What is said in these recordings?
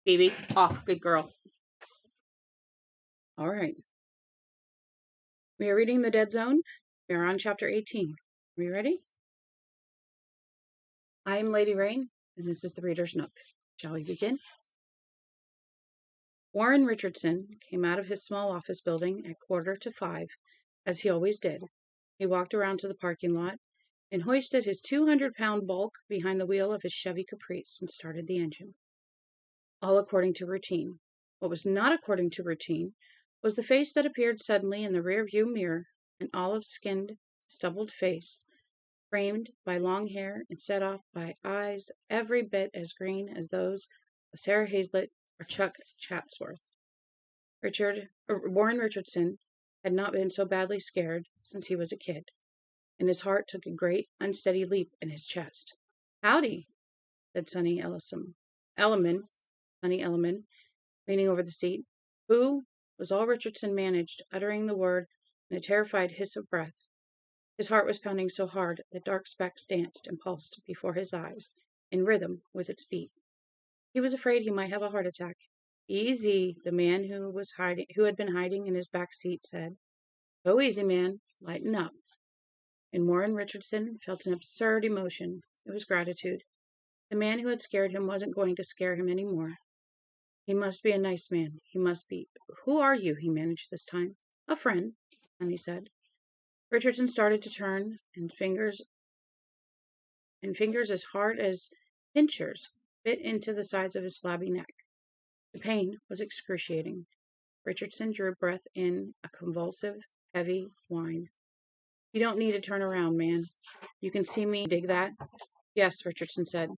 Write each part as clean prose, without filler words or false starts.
Phoebe, off. Good girl. All right. We are reading The Dead Zone. We are on chapter 18. Are you ready? I am Lady Rain, and this is the Reader's Nook. Shall we begin? Warren Richardson came out of his small office building at 4:45, as he always did. He walked around to the parking lot and hoisted his 200-pound bulk behind the wheel of his Chevy Caprice and started the engine. All according to routine. What was not according to routine was the face that appeared suddenly in the rear-view mirror, an olive-skinned, stubbled face, framed by long hair and set off by eyes every bit as green as those of Sarah Hazlitt or Chuck Chatsworth. Warren Richardson had not been so badly scared since he was a kid, and his heart took a great, unsteady leap in his chest. "Howdy," said Sonny Elliman, leaning over the seat. "Who?" was all Richardson managed, uttering the word in a terrified hiss of breath. His heart was pounding so hard that dark specks danced and pulsed before his eyes, in rhythm with its beat. He was afraid he might have a heart attack. "Easy," the man who had been hiding in his back seat said. "Go easy, man. Lighten up." And Warren Richardson felt an absurd emotion. It was gratitude. The man who had scared him wasn't going to scare him any more. He must be a nice man. He must be. "Who are you?" he managed this time. "A friend," Sonny said. Richardson started to turn, and fingers as hard as pincers bit into the sides of his flabby neck. The pain was excruciating. Richardson drew breath in a convulsive, heavy whine. "You don't need to turn around, man. You can see me. Dig that?" "Yes," Richardson said.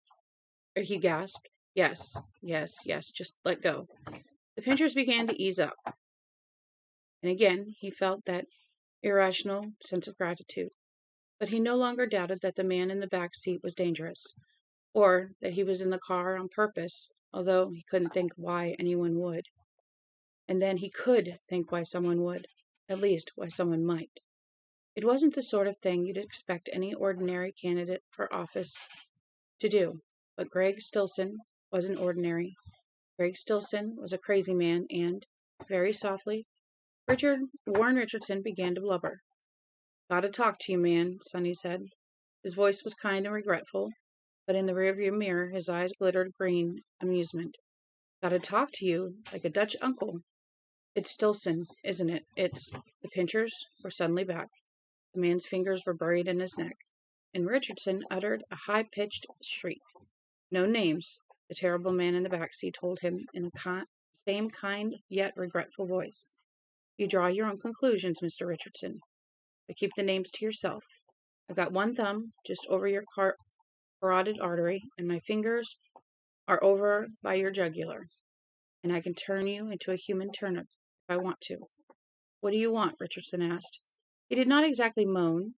Or he gasped. Yes, just let go." The pinchers began to ease up, and again he felt that irrational sense of gratitude. But he no longer doubted that the man in the back seat was dangerous, or that he was in the car on purpose, although he couldn't think why anyone would. And then he could think why someone would, at least why someone might. It wasn't the sort of thing you'd expect any ordinary candidate for office to do, but Greg Stilson wasn't ordinary. Greg Stilson was a crazy man, and, very softly, Warren Richardson began to blubber. "Gotta talk to you, man," Sonny said. His voice was kind and regretful, but in the rearview mirror his eyes glittered green amusement. "Gotta talk to you like a Dutch uncle. It's Stilson, isn't it? It's—" The pinchers were suddenly back. The man's fingers were buried in his neck, and Richardson uttered a high-pitched shriek. "No names," the terrible man in the back seat told him in the same kind yet regretful voice. "You draw your own conclusions, Mr. Richardson, but keep the names to yourself. I've got one thumb just over your carotid artery, and my fingers are over by your jugular, and I can turn you into a human turnip if I want to." "What do you want?" Richardson asked. He did not exactly moan,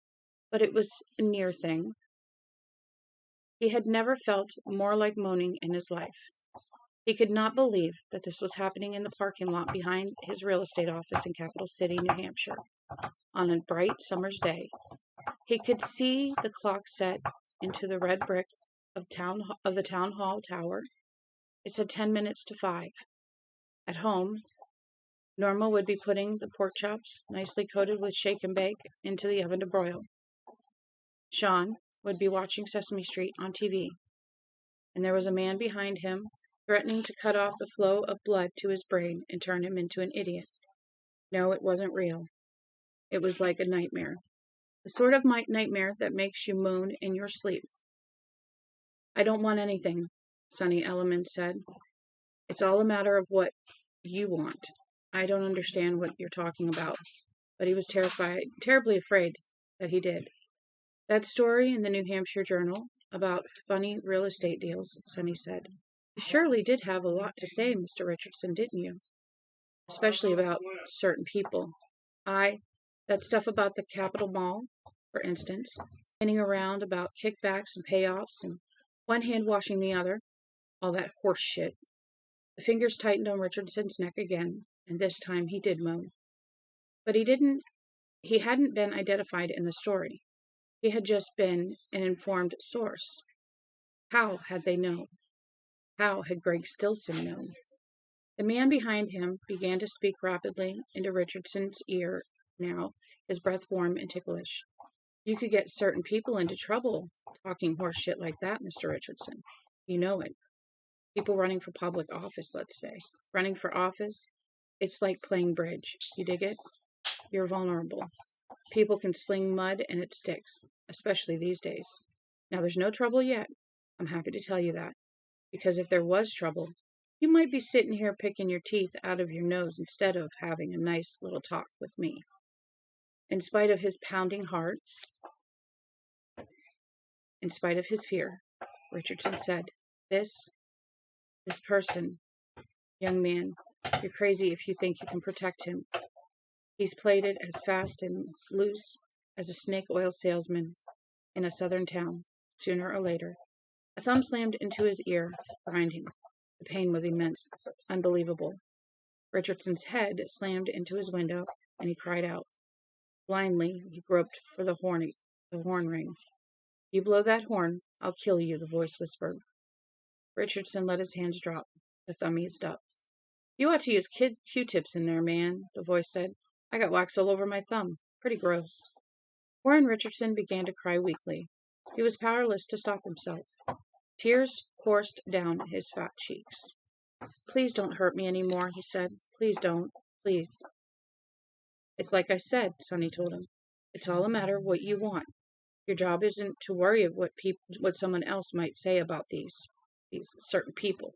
but it was a near thing. He had never felt more like moaning in his life. He could not believe that this was happening in the parking lot behind his real estate office in Capital City, New Hampshire, on a bright summer's day. He could see the clock set into the red brick of the town hall tower. It said 10 minutes to 5. At home, Norma would be putting the pork chops, nicely coated with shake and bake, into the oven to broil. Sean would be watching Sesame Street on TV, and there was a man behind him threatening to cut off the flow of blood to his brain and turn him into an idiot. No, it wasn't real. It was like a nightmare. The sort of nightmare that makes you moan in your sleep. "I don't want anything," Sonny Elliman said. "It's all a matter of what you want. I don't understand what you're talking about." But he was terribly afraid that he did. "That story in the New Hampshire Journal about funny real estate deals," Sonny said. "You surely did have a lot to say, Mr. Richardson, didn't you? Especially about certain people." That stuff about the Capitol Mall, for instance, spinning around about kickbacks and payoffs and one hand washing the other, all that horse shit." The fingers tightened on Richardson's neck again, and this time he did moan. But he hadn't been identified in the story. He had just been an informed source. How had they known? How had Greg Stilson known? The man behind him began to speak rapidly into Richardson's ear now, his breath warm and ticklish. You could get certain people into trouble talking horse shit like that, Mr. Richardson. You know it. People running for public office, let's say. Running for office, it's like playing bridge. You dig it? You're vulnerable. People can sling mud and it sticks, especially these days. Now, there's no trouble yet. I'm happy to tell you that. Because if there was trouble, you might be sitting here picking your teeth out of your nose instead of having a nice little talk with me. In spite of his pounding heart, in spite of his fear, Richardson said, This person, young man, you're crazy if you think you can protect him. He's played it as fast and loose as a snake oil salesman in a southern town. Sooner or later, a thumb slammed into his ear, grinding. The pain was immense, unbelievable. Richardson's head slammed into his window, and he cried out. Blindly, he groped for the horn ring. You blow that horn, I'll kill you, the voice whispered. Richardson let his hands drop. The thumb eased up. You ought to use Q-tips in there, man, the voice said. I got wax all over my thumb. Pretty gross. Warren Richardson began to cry weakly. He was powerless to stop himself. Tears coursed down his fat cheeks. Please don't hurt me any more, he said. Please don't. Please. It's like I said, Sonny told him. It's all a matter of what you want. Your job isn't to worry of what someone else might say about these certain people.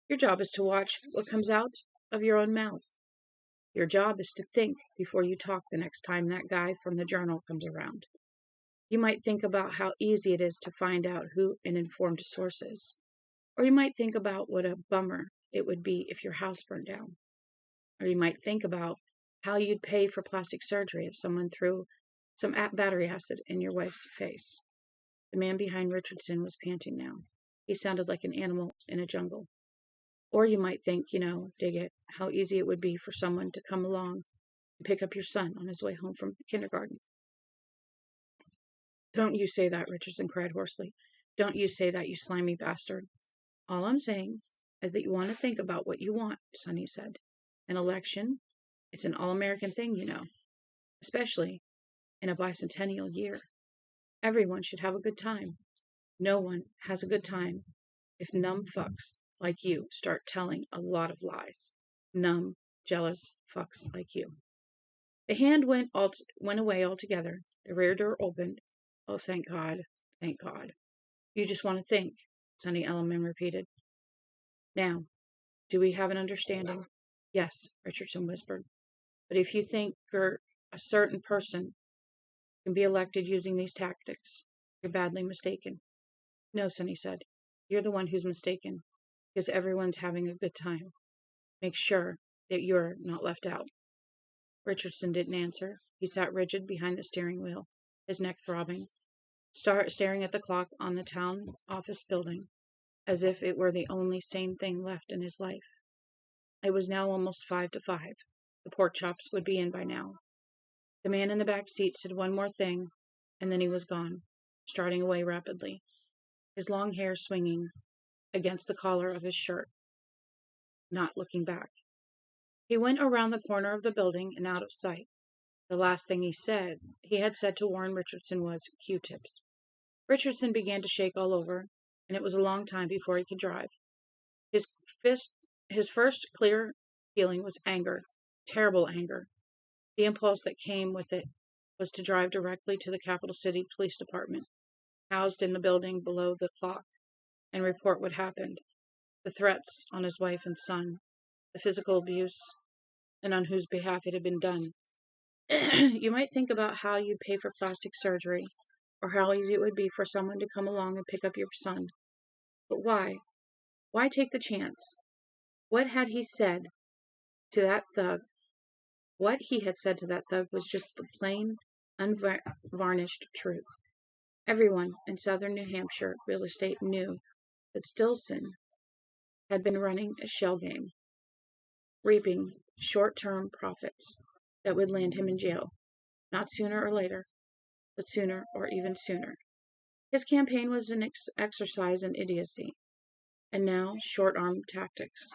Your job is to watch what comes out of your own mouth. Your job is to think before you talk the next time that guy from the journal comes around. You might think about how easy it is to find out who an informed source is. Or you might think about what a bummer it would be if your house burned down. Or you might think about how you'd pay for plastic surgery if someone threw some battery acid in your wife's face. The man behind Richardson was panting now. He sounded like an animal in a jungle. Or you might think, dig it, how easy it would be for someone to come along and pick up your son on his way home from kindergarten. Don't you say that, Richardson cried hoarsely. Don't you say that, you slimy bastard. All I'm saying is that you want to think about what you want, Sonny said. An election, it's an all-American thing, especially in a bicentennial year. Everyone should have a good time. No one has a good time if numb fucks like you start telling a lot of lies. Numb, jealous fucks like you. The hand went away altogether. The rear door opened. Oh, thank God. Thank God. You just want to think, Sonny Elliman repeated. Now, do we have an understanding? Yes, Richardson whispered. But if you think a certain person can be elected using these tactics, you're badly mistaken. No, Sonny said. You're the one who's mistaken, because everyone's having a good time. Make sure that you're not left out. Richardson didn't answer. He sat rigid behind the steering wheel, his neck throbbing, staring at the clock on the town office building, as if it were the only sane thing left in his life. It was now almost 5 to 5. The pork chops would be in by now. The man in the back seat said one more thing, and then he was gone, striding away rapidly, his long hair swinging against the collar of his shirt, not looking back. He went around the corner of the building and out of sight. The last thing he had said to Warren Richardson was Q-tips. Richardson began to shake all over, and it was a long time before he could drive. His first clear feeling was anger, terrible anger. The impulse that came with it was to drive directly to the Capital City Police Department, housed in the building below the clock, and report what happened. The threats on his wife and son, the physical abuse, and on whose behalf it had been done. You might think about how you'd pay for plastic surgery, or how easy it would be for someone to come along and pick up your son. But why? Why take the chance? What had he said to that thug? What he had said to that thug was just the plain, unvarnished truth. Everyone in southern New Hampshire real estate knew that Stilson had been running a shell game, reaping short-term profits that would land him in jail, not sooner or later, but sooner or even sooner. His campaign was an exercise in idiocy. And now, short-arm tactics.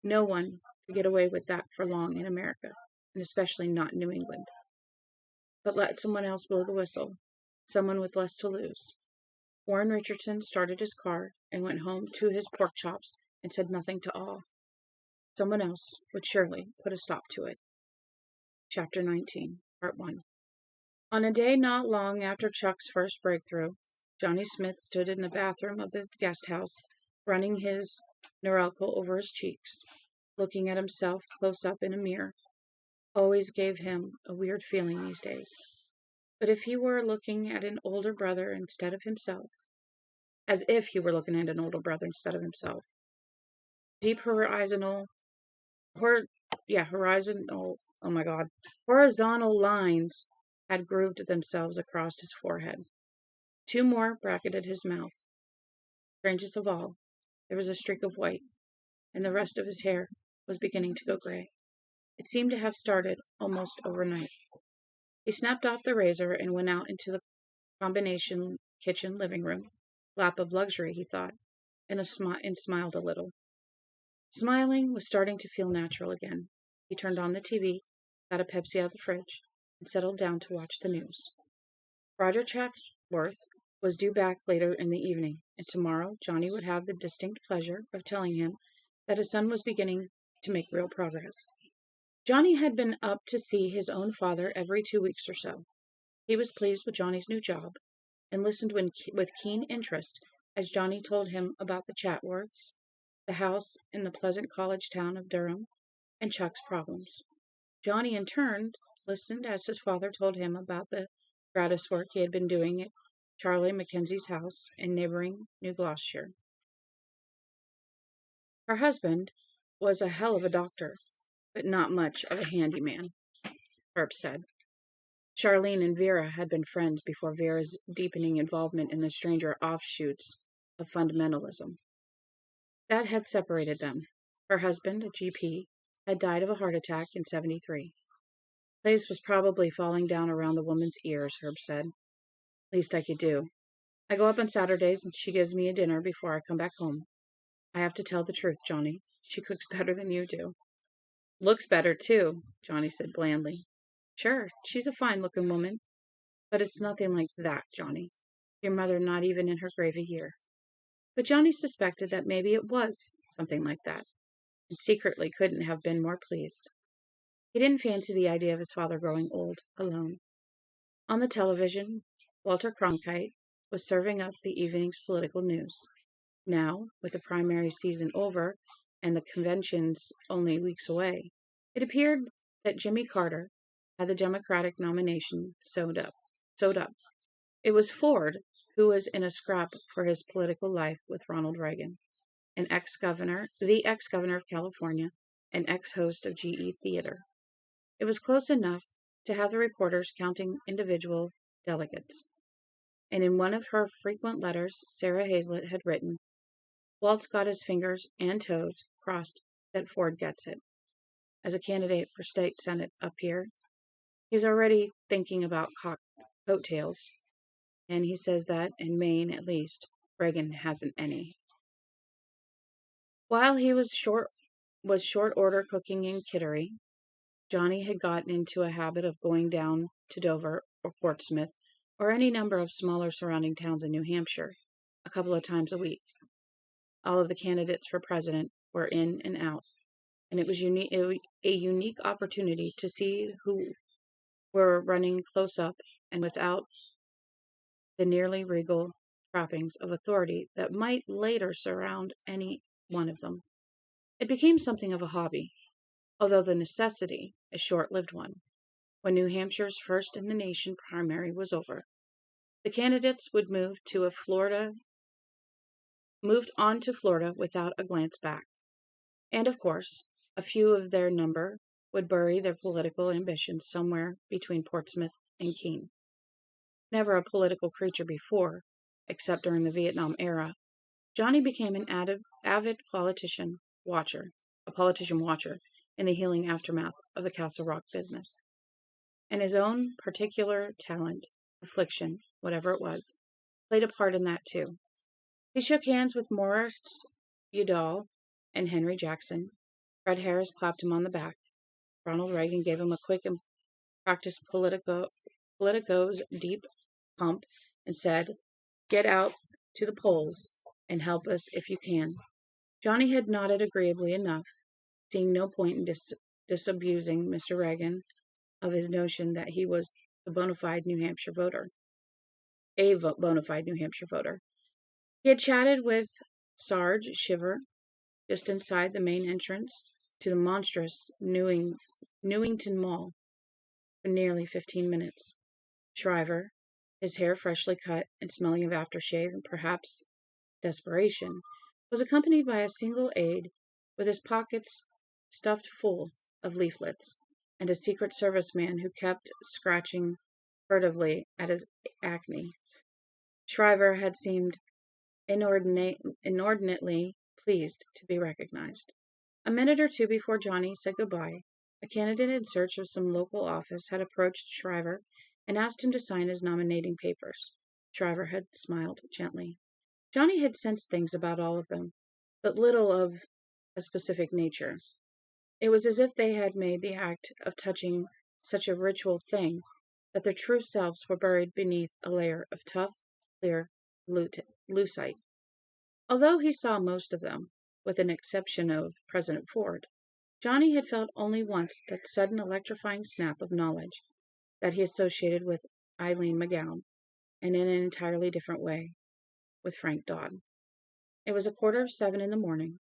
No one could get away with that for long in America, and especially not in New England. But let someone else blow the whistle, someone with less to lose. Warren Richardson started his car and went home to his pork chops and said nothing to all. Someone else would surely put a stop to it. Chapter 19, Part 1. On a day not long after Chuck's first breakthrough, Johnny Smith stood in the bathroom of the guest house, running his Norelco over his cheeks. Looking at himself close up in a mirror always gave him a weird feeling these days. But if he were looking at an older brother instead of himself, as if he were looking at an older brother instead of himself, deep horizontal horizontal lines had grooved themselves across his forehead. Two more bracketed his mouth. Strangest of all, there was a streak of white, and the rest of his hair was beginning to go gray. It seemed to have started almost overnight. He snapped off the razor and went out into the combination kitchen living room. Lap of luxury, he thought, and smiled a little. Smiling was starting to feel natural again. He turned on the TV, got a Pepsi out of the fridge, and settled down to watch the news. Roger Chatsworth was due back later in the evening, and tomorrow Johnny would have the distinct pleasure of telling him that his son was beginning to make real progress. Johnny had been up to see his own father every 2 weeks or so. He was pleased with Johnny's new job, and listened with keen interest as Johnny told him about the Chatsworths, the house in the pleasant college town of Durham, and Chuck's problems. Johnny, in turn, listened as his father told him about the gratis work he had been doing at Charlie Mackenzie's house in neighboring New Gloucestershire. Her husband was a hell of a doctor, but not much of a handyman, Herb said. Charlene and Vera had been friends before Vera's deepening involvement in the stranger offshoots of fundamentalism. That had separated them. Her husband, a GP, had died of a heart attack in 1973. Place was probably falling down around the woman's ears, Herb said. Least I could do. I go up on Saturdays and she gives me a dinner before I come back home. I have to tell the truth, Johnny. She cooks better than you do. Looks better, too, Johnny said blandly. Sure, she's a fine-looking woman. But it's nothing like that, Johnny. Your mother not even in her grave a year. But Johnny suspected that maybe it was something like that, and secretly couldn't have been more pleased. He didn't fancy the idea of his father growing old, alone. On the television, Walter Cronkite was serving up the evening's political news. Now, with the primary season over and the conventions only weeks away, it appeared that Jimmy Carter had the Democratic nomination sewed up. It was Ford who was in a scrap for his political life with Ronald Reagan, the ex-governor of California, and ex-host of GE Theater. It was close enough to have the reporters counting individual delegates. And in one of her frequent letters, Sarah Hazlett had written, Walt's got his fingers and toes crossed that Ford gets it. As a candidate for state senate up here, he's already thinking about coattails, and he says that, in Maine at least, Reagan hasn't any. While he was short order cooking in Kittery, Johnny had gotten into a habit of going down to Dover or Portsmouth or any number of smaller surrounding towns in New Hampshire a couple of times a week. All of the candidates for president were in and out, and it was a unique opportunity to see who were running close up and without the nearly regal trappings of authority that might later surround any one of them. It became something of a hobby, although the necessity a short-lived one. When New Hampshire's first in the nation primary was over, the candidates would moved on to Florida without a glance back. And, of course, a few of their number would bury their political ambitions somewhere between Portsmouth and Keene. Never a political creature before, except during the Vietnam era, Johnny became an avid politician watcher in the healing aftermath of the Castle Rock business. And his own particular talent, affliction, whatever it was, played a part in that too. He shook hands with Morris Udall, and Henry Jackson. Fred Harris clapped him on the back. Ronald Reagan gave him a quick and practiced Politico's deep pump and said, "Get out to the polls and help us if you can." Johnny had nodded agreeably enough, seeing no point in disabusing Mr. Reagan of his notion that he was a bona fide New Hampshire voter. He had chatted with Sarge Shiver just inside the main entrance to the monstrous Newington Mall for nearly 15 minutes. Shriver, his hair freshly cut and smelling of aftershave and perhaps desperation, was accompanied by a single aide with his pockets stuffed full of leaflets, and a Secret Service man who kept scratching furtively at his acne. Shriver had seemed inordinately pleased to be recognized. A minute or two before Johnny said goodbye, a candidate in search of some local office had approached Shriver and asked him to sign his nominating papers. Shriver had smiled gently. Johnny had sensed things about all of them, but little of a specific nature. It was as if they had made the act of touching such a ritual thing that their true selves were buried beneath a layer of tough, clear lucite. Although he saw most of them, with an exception of President Ford, Johnny had felt only once that sudden electrifying snap of knowledge that he associated with Eileen McGowan, and in an entirely different way, with Frank Dodd. It was 7:15 in the morning.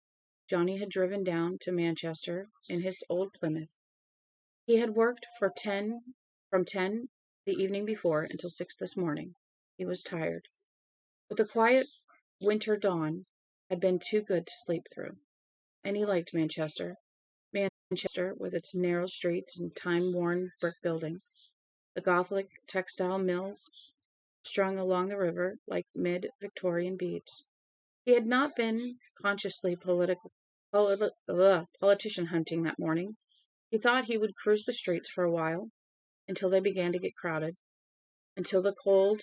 Johnny had driven down to Manchester in his old Plymouth. He had worked from 10 the evening before until 6 this morning. He was tired, but the quiet winter dawn had been too good to sleep through, and he liked Manchester. Manchester, with its narrow streets and time-worn brick buildings, the Gothic textile mills strung along the river like mid-Victorian beads. He had not been consciously politician hunting that morning. He thought he would cruise the streets for a while, until they began to get crowded, until the cold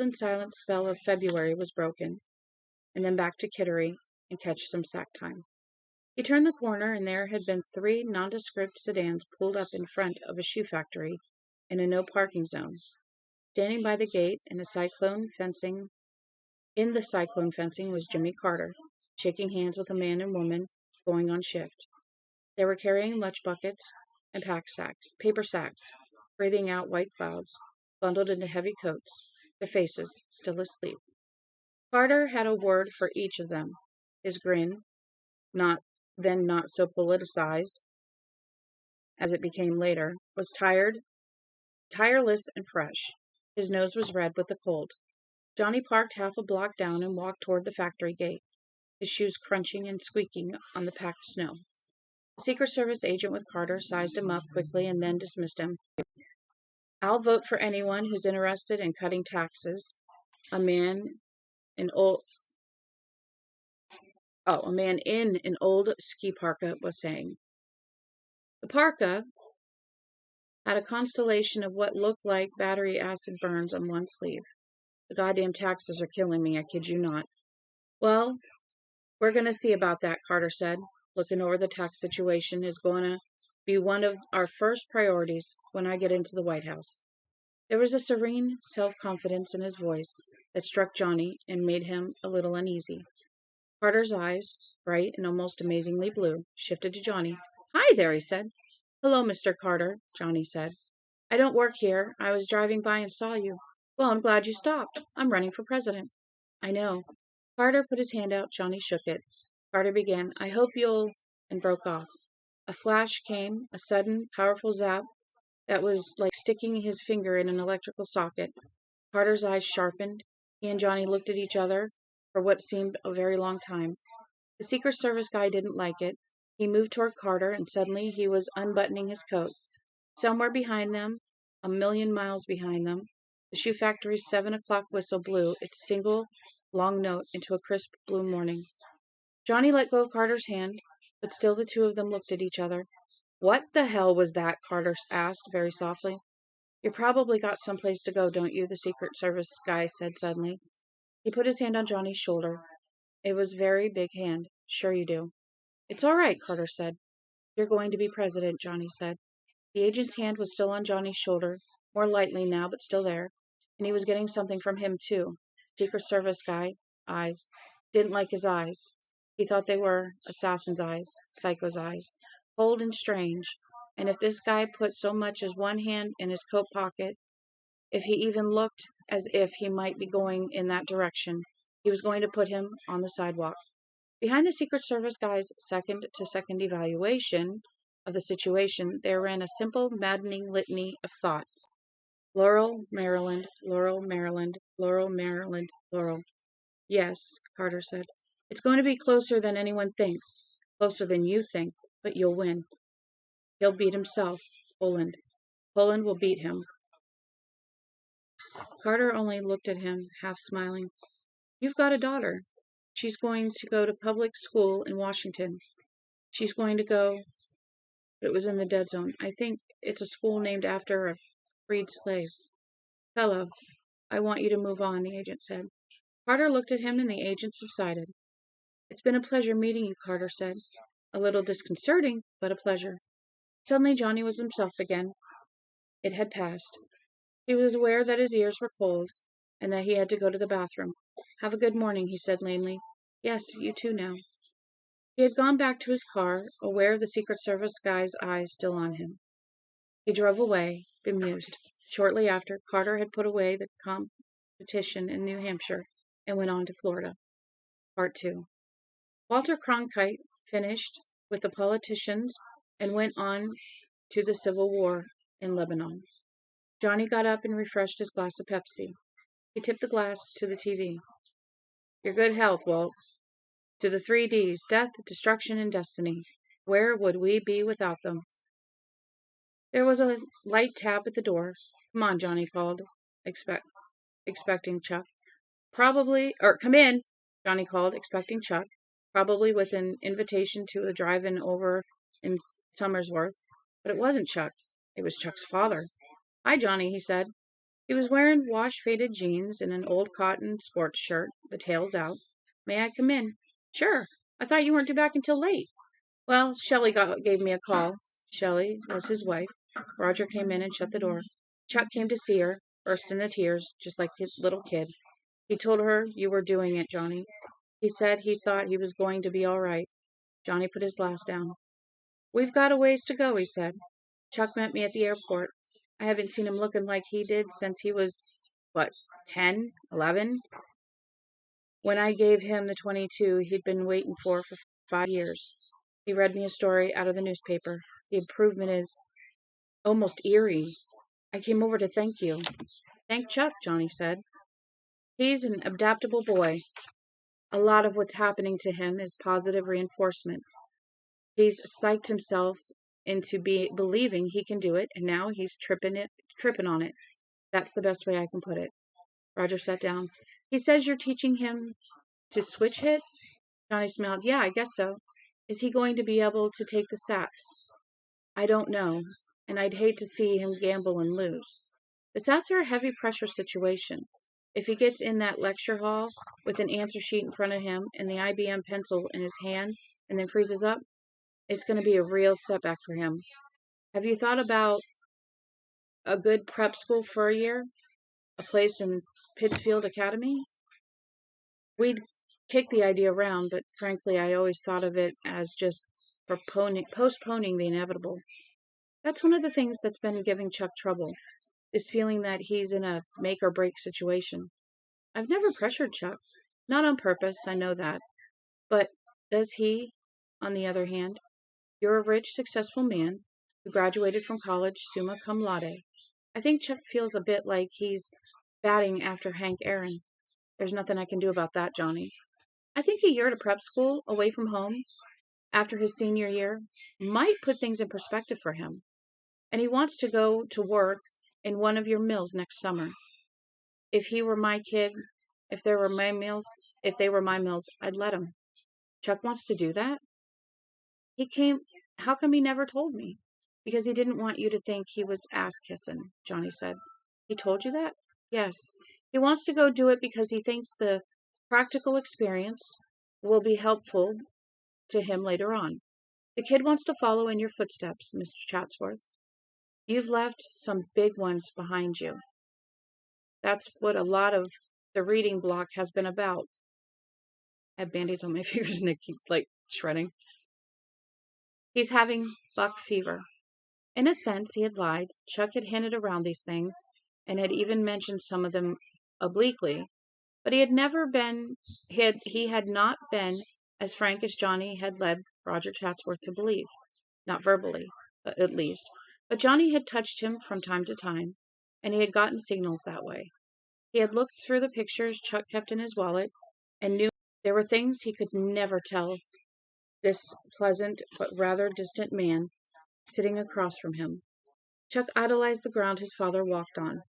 and silent spell of February was broken, and then back to Kittery and catch some sack time. He turned the corner, and there had been 3 nondescript sedans pulled up in front of a shoe factory in a no-parking zone. Standing by the gate in the cyclone fencing was Jimmy Carter, shaking hands with a man and woman going on shift. They were carrying lunch buckets and paper sacks, breathing out white clouds, bundled into heavy coats, their faces still asleep. Carter had a word for each of them. His grin, not so politicized as it became later, was tireless and fresh. His nose was red with the cold. Johnny parked half a block down and walked toward the factory gate, his shoes crunching and squeaking on the packed snow. The Secret Service agent with Carter sized him up quickly and then dismissed him. "I'll vote for anyone who's interested in cutting taxes," a man in an old ski parka was saying. The parka had a constellation of what looked like battery acid burns on one sleeve. "The goddamn taxes are killing me, I kid you not." "Well, we're going to see about that," Carter said. "Looking over the tax situation is going to be one of our first priorities when I get into the White House." There was a serene self-confidence in his voice that struck Johnny and made him a little uneasy. Carter's eyes, bright and almost amazingly blue, shifted to Johnny. "Hi there," he said. "Hello, Mr. Carter," Johnny said. "I don't work here. I was driving by and saw you." "Well, I'm glad you stopped. I'm running for president." "I know." Carter put his hand out. Johnny shook it. Carter began, "I hope you'll," and broke off. A flash came, a sudden, powerful zap that was like sticking his finger in an electrical socket. Carter's eyes sharpened. He and Johnny looked at each other for what seemed a very long time. The Secret Service guy didn't like it. He moved toward Carter, and suddenly he was unbuttoning his coat. Somewhere behind them, a million miles behind them, the shoe factory's 7 o'clock whistle blew its single long note into a crisp blue morning. Johnny let go of Carter's hand, but still the two of them looked at each other. "What the hell was that?" Carter asked very softly. You probably got someplace to go, don't you? The Secret Service guy said suddenly. He put his hand on Johnny's shoulder. It was a very big hand. Sure you do. It's all right, Carter said. You're going to be president, Johnny said. The agent's hand was still on Johnny's shoulder, more lightly now, but still there, and he was getting something from him, too. Secret Service guy, eyes. Didn't like his eyes. He thought they were assassin's eyes, psycho's eyes, cold and strange. And if this guy put so much as one hand in his coat pocket, if he even looked as if he might be going in that direction, he was going to put him on the sidewalk. Behind the Secret Service guy's second-to-second evaluation of the situation, there ran a simple, maddening litany of thought. Laurel, Maryland, Laurel, Maryland, Laurel, Maryland, Laurel. Yes, Carter said. It's going to be closer than anyone thinks, closer than you think, but you'll win. He'll beat himself, Poland. Poland will beat him. Carter only looked at him, half smiling. You've got a daughter. She's going to go to public school in Washington. She's going to go. It was in the dead zone. I think it's a school named after a freed slave. Fellow, I want you to move on, the agent said. Carter looked at him and the agent subsided. It's been a pleasure meeting you, Carter said. A little disconcerting, but a pleasure. Suddenly Johnny was himself again. It had passed. He was aware that his ears were cold and that he had to go to the bathroom. Have a good morning, he said lamely. Yes, you too now. He had gone back to his car, aware of the Secret Service guy's eyes still on him. He drove away, bemused. Shortly after, Carter had put away the competition in New Hampshire and went on to Florida. Part 2. Walter Cronkite finished with the politicians and went on to the Civil War in Lebanon. Johnny got up and refreshed his glass of Pepsi. He tipped the glass to the TV. Your good health, Walt. To the 3 Ds, death, destruction, and destiny. Where would we be without them? There was a light tap at the door. Come on, Johnny called, expecting Chuck. Come in, Johnny called, expecting Chuck, probably with an invitation to a drive-in over in Somersworth. But it wasn't Chuck. It was Chuck's father. Hi, Johnny, he said. He was wearing wash-faded jeans and an old cotton sports shirt, the tails out. May I come in? Sure. I thought you weren't due back until late. Well, Shelley gave me a call. Shelley was his wife. Roger came in and shut the door. Chuck came to see her, burst into tears, just like a little kid. He told her you were doing it, Johnny. He said he thought he was going to be all right. Johnny put his glass down. We've got a ways to go, he said. Chuck met me at the airport. I haven't seen him looking like he did since he was, 10, 11? When I gave him the 22 he'd been waiting for 5 years. He read me a story out of the newspaper. The improvement is almost eerie. I came over to thank you. Thank Chuck, Johnny said. He's an adaptable boy. A lot of what's happening to him is positive reinforcement. He's psyched himself into believing he can do it, and now he's tripping on it. That's the best way I can put it. Roger sat down. He says you're teaching him to switch hit? Johnny smiled. Yeah, I guess so. Is he going to be able to take the sats? I don't know, and I'd hate to see him gamble and lose. The sats are a heavy pressure situation. If he gets in that lecture hall with an answer sheet in front of him and the IBM pencil in his hand and then freezes up, it's going to be a real setback for him. Have you thought about a good prep school for a year? A place in Pittsfield Academy? We'd kicked the idea around, but frankly, I always thought of it as just postponing the inevitable. That's one of the things that's been giving Chuck trouble, is feeling that he's in a make-or-break situation. I've never pressured Chuck. Not on purpose, I know that. But does he, on the other hand? You're a rich, successful man who graduated from college summa cum laude. I think Chuck feels a bit like he's batting after Hank Aaron. There's nothing I can do about that, Johnny. I think a year at a prep school, away from home, after his senior year, might put things in perspective for him. And he wants to go to work in one of your mills next summer. If he were my kid, if they were my mills, I'd let him. Chuck wants to do that? How come he never told me? Because he didn't want you to think he was ass-kissing, Johnny said. He told you that? Yes. He wants to go do it because he thinks the practical experience will be helpful to him later on. The kid wants to follow in your footsteps, Mr. Chatsworth. You've left some big ones behind you. That's what a lot of the reading block has been about. I have band-aids on my fingers and I keep, shredding. He's having buck fever. In a sense, he had lied. Chuck had hinted around these things, and had even mentioned some of them obliquely, but he had not been as frank as Johnny had led Roger Chatsworth to believe. Not verbally, at least. But Johnny had touched him from time to time, and he had gotten signals that way. He had looked through the pictures Chuck kept in his wallet, and knew there were things he could never tell this pleasant but rather distant man sitting across from him. Chuck idolized the ground his father walked on.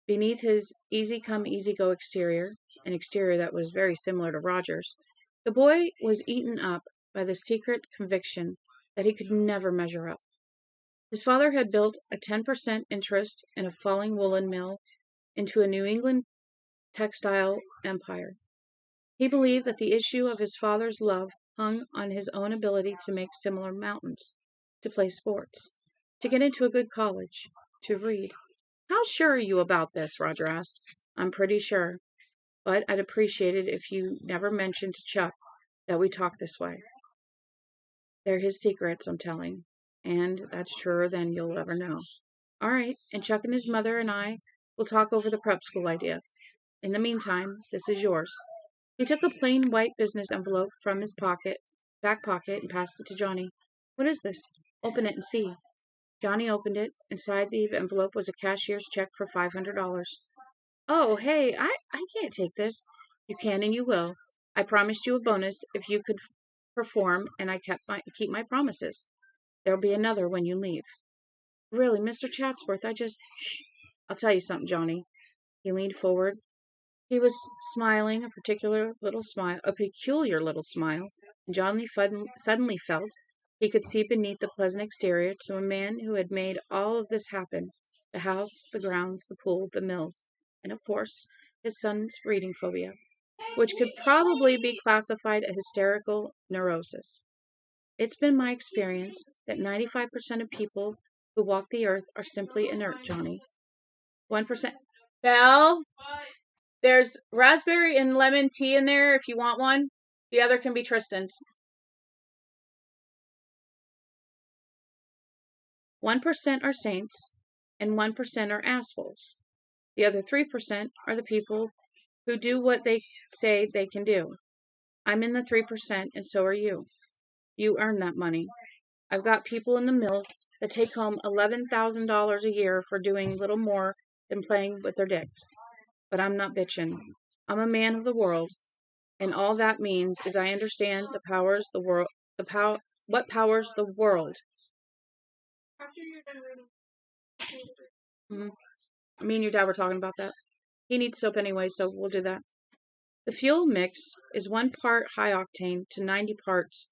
Beneath his easy-come, easy-go exterior, an exterior that was very similar to Roger's, the boy was eaten up by the secret conviction that he could never measure up. His father had built a 10% interest in a falling woolen mill into a New England textile empire. He believed that the issue of his father's love hung on his own ability to make similar mountains, to play sports, to get into a good college, to read. How sure are you about this? Roger asked. I'm pretty sure, but I'd appreciate it if you never mentioned to Chuck that we talk this way. They're his secrets, I'm telling, and that's truer than you'll ever know. All right, and Chuck and his mother and I will talk over the prep school idea. In the meantime, this is yours. He took a plain white business envelope from his back pocket, and passed it to Johnny. What is this? Open it and see. Johnny opened it. Inside the envelope was a cashier's check for $500. Oh, hey, I can't take this. You can and you will. I promised you a bonus if you could perform, and I keep my promises. There'll be another when you leave. Really, Mr. Chatsworth, Shh. I'll tell you something, Johnny. He leaned forward. He was smiling a peculiar little smile, and Johnny suddenly felt he could see beneath the pleasant exterior to a man who had made all of this happen: the house, the grounds, the pool, the mills, and, of course, his son's reading phobia, which could probably be classified as hysterical neurosis. It's been my experience that 95% of people who walk the earth are simply inert, Johnny. 1%. Belle? There's raspberry and lemon tea in there if you want one. The other can be Tristan's. 1% are saints, and 1% are assholes. The other 3% are the people who do what they say they can do. I'm in the 3%, and so are you. You earn that money. I've got people in the mills that take home $11,000 a year for doing little more than playing with their dicks. But I'm not bitching. I'm a man of the world, and all that means is I understand what powers the world. Mm-hmm. Me and your dad were talking about that. He needs soap anyway, so we'll do that. The fuel mix is 1 part high octane to 9 parts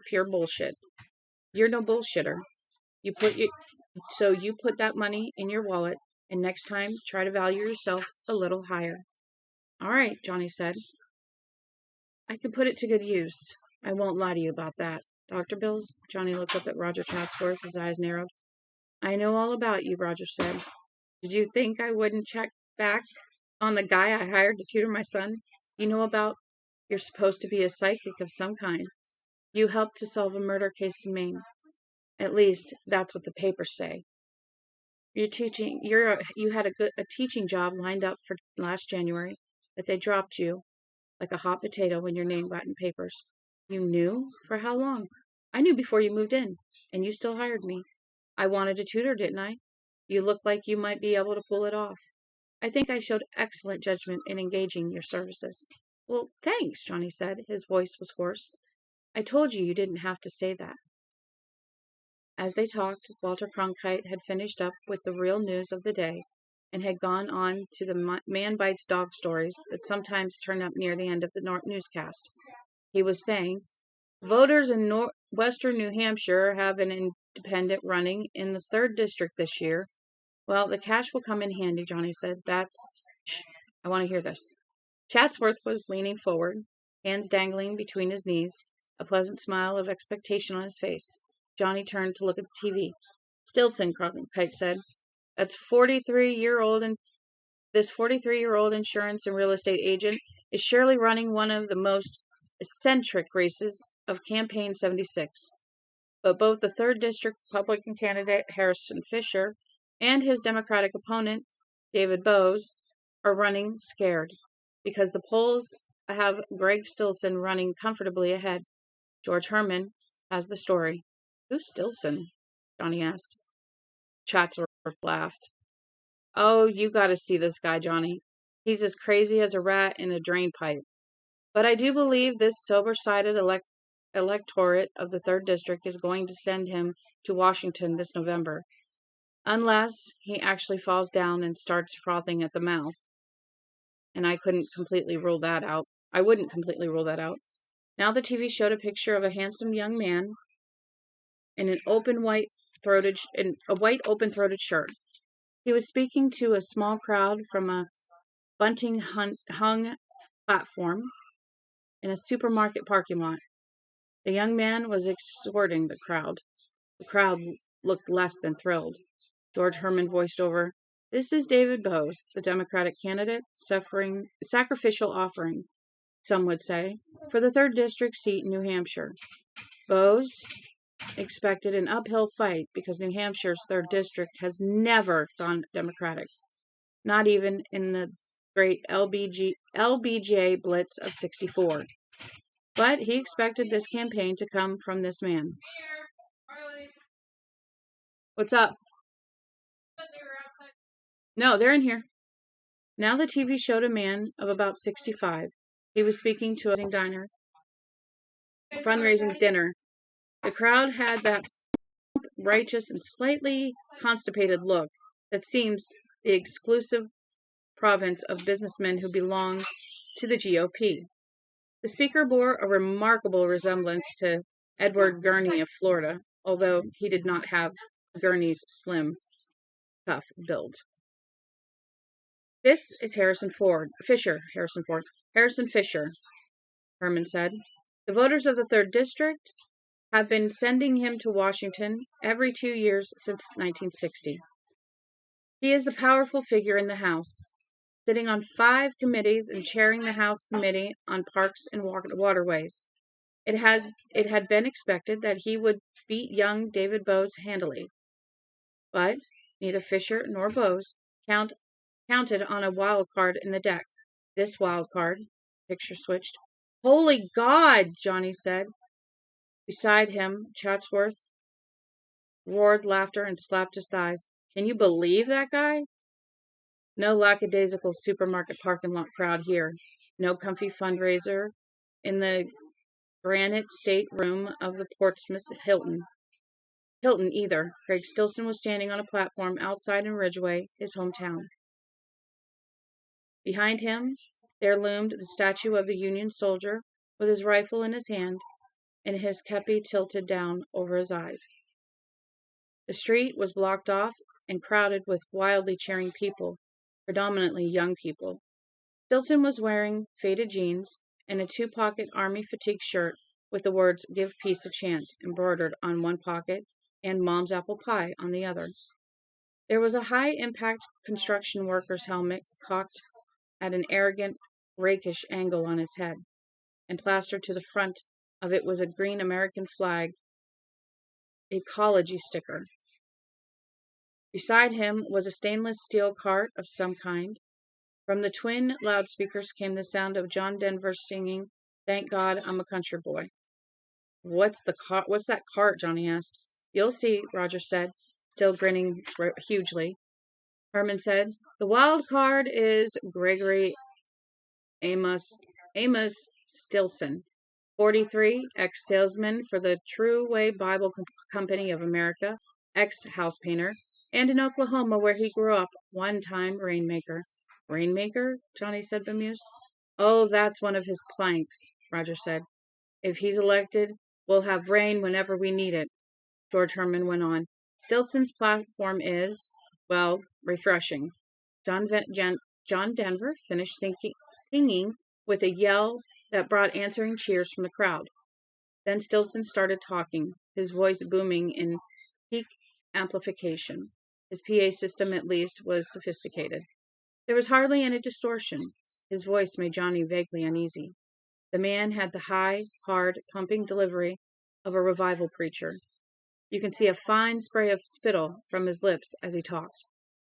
pure bullshit. You're no bullshitter. You put that money in your wallet, and next time try to value yourself a little higher. All right, Johnny said. I can put it to good use. I won't lie to you about that. Dr. Bills? Johnny looked up at Roger Chatsworth, his eyes narrowed. I know all about you, Roger said. Did you think I wouldn't check back on the guy I hired to tutor my son? You're supposed to be a psychic of some kind. You helped to solve a murder case in Maine. At least, that's what the papers say. You had a teaching job lined up for last January, but they dropped you like a hot potato when your name got in papers. You knew? For how long? I knew before you moved in, and you still hired me. I wanted a tutor, didn't I? You look like you might be able to pull it off. I think I showed excellent judgment in engaging your services. Well, thanks, Johnny said. His voice was hoarse. I told you didn't have to say that. As they talked, Walter Cronkite had finished up with the real news of the day and had gone on to the man bites dog stories that sometimes turn up near the end of the newscast. He was saying, voters in Western New Hampshire have an independent running in the 3rd district this year. Well, the cash will come in handy, Johnny said. Shh, I want to hear this. Chatsworth was leaning forward, hands dangling between his knees, a pleasant smile of expectation on his face. Johnny turned to look at the TV. Stilson, Cronkite said. That's 43-year-old and this 43-year-old insurance and real estate agent is surely running one of the most eccentric races of Campaign 76. But both the 3rd District Republican candidate Harrison Fisher and his Democratic opponent, David Bowes, are running scared because the polls have Greg Stilson running comfortably ahead. George Herman has the story. Who's Stilson? Johnny asked. Chatsworth laughed. Oh, you got to see this guy, Johnny. He's as crazy as a rat in a drain pipe. But I do believe this sober-sided electorate of the 3rd District is going to send him to Washington this November, unless he actually falls down and starts frothing at the mouth. And I wouldn't completely rule that out. Now the TV showed a picture of a handsome young man in a white open-throated shirt. He was speaking to a small crowd from a bunting hung platform in a supermarket parking lot. The young man was exhorting the crowd. The crowd looked less than thrilled. George Herman voiced over, "This is David Bowes, the Democratic candidate, sacrificial offering, some would say, for the 3rd District seat in New Hampshire. Bowes expected an uphill fight because New Hampshire's 3rd District has never gone Democratic, not even in the great LBJ Blitz of 64. But he expected this campaign to come from this man." What's up? No, they're in here. Now the TV showed a man of about 65. He was speaking to a fundraising dinner. The crowd had that righteous and slightly constipated look that seems the exclusive province of businessmen who belong to the GOP. The speaker bore a remarkable resemblance to Edward Gurney of Florida, although he did not have Gurney's slim, tough build. This is Harrison Fisher, Herman said. The voters of the 3rd District have been sending him to Washington every 2 years since 1960. He is the powerful figure in the House, sitting on 5 committees and chairing the House Committee on Parks and Waterways. It had been expected that he would beat young David Bowes handily, but neither Fisher nor Bowes counted on a wild card in the deck. This wild card, picture switched. "Holy God!" Johnny said. Beside him, Chatsworth roared laughter and slapped his thighs. "Can you believe that guy?" No lackadaisical supermarket parking lot crowd here. No comfy fundraiser in the granite state room of the Portsmouth Hilton either. Craig Stilson was standing on a platform outside in Ridgeway, his hometown. Behind him, there loomed the statue of the Union soldier with his rifle in his hand and his kepi tilted down over his eyes. The street was blocked off and crowded with wildly cheering people, predominantly young people. Stilson was wearing faded jeans and a 2-pocket army fatigue shirt with the words "Give Peace a Chance" embroidered on one pocket and "Mom's Apple Pie" on the other. There was a high-impact construction worker's helmet cocked at an arrogant, rakish angle on his head, and plastered to the front of it was a green American flag, ecology sticker. Beside him was a stainless steel cart of some kind. From the twin loudspeakers came the sound of John Denver singing, "Thank God I'm a Country Boy." What's that cart?" Johnny asked. "You'll see," Roger said, still grinning hugely. Herman said, "The wild card is Gregory Amos Stilson, 43, ex-salesman for the True Way Bible Company of America, ex-house painter, and in Oklahoma where he grew up, one-time rainmaker." "Rainmaker?" Johnny said, bemused. "Oh, that's one of his planks," Roger said. "If he's elected, We'll have rain whenever we need it, George Herman went on. Stillson's platform is, well, refreshing. John Denver finished singing with a yell that brought answering cheers from the crowd. Then Stillson started talking, his voice booming in peak amplification. His PA system, at least, was sophisticated. There was hardly any distortion. His voice made Johnny vaguely uneasy. The man had the high, hard, pumping delivery of a revival preacher. You can see a fine spray of spittle from his lips as he talked.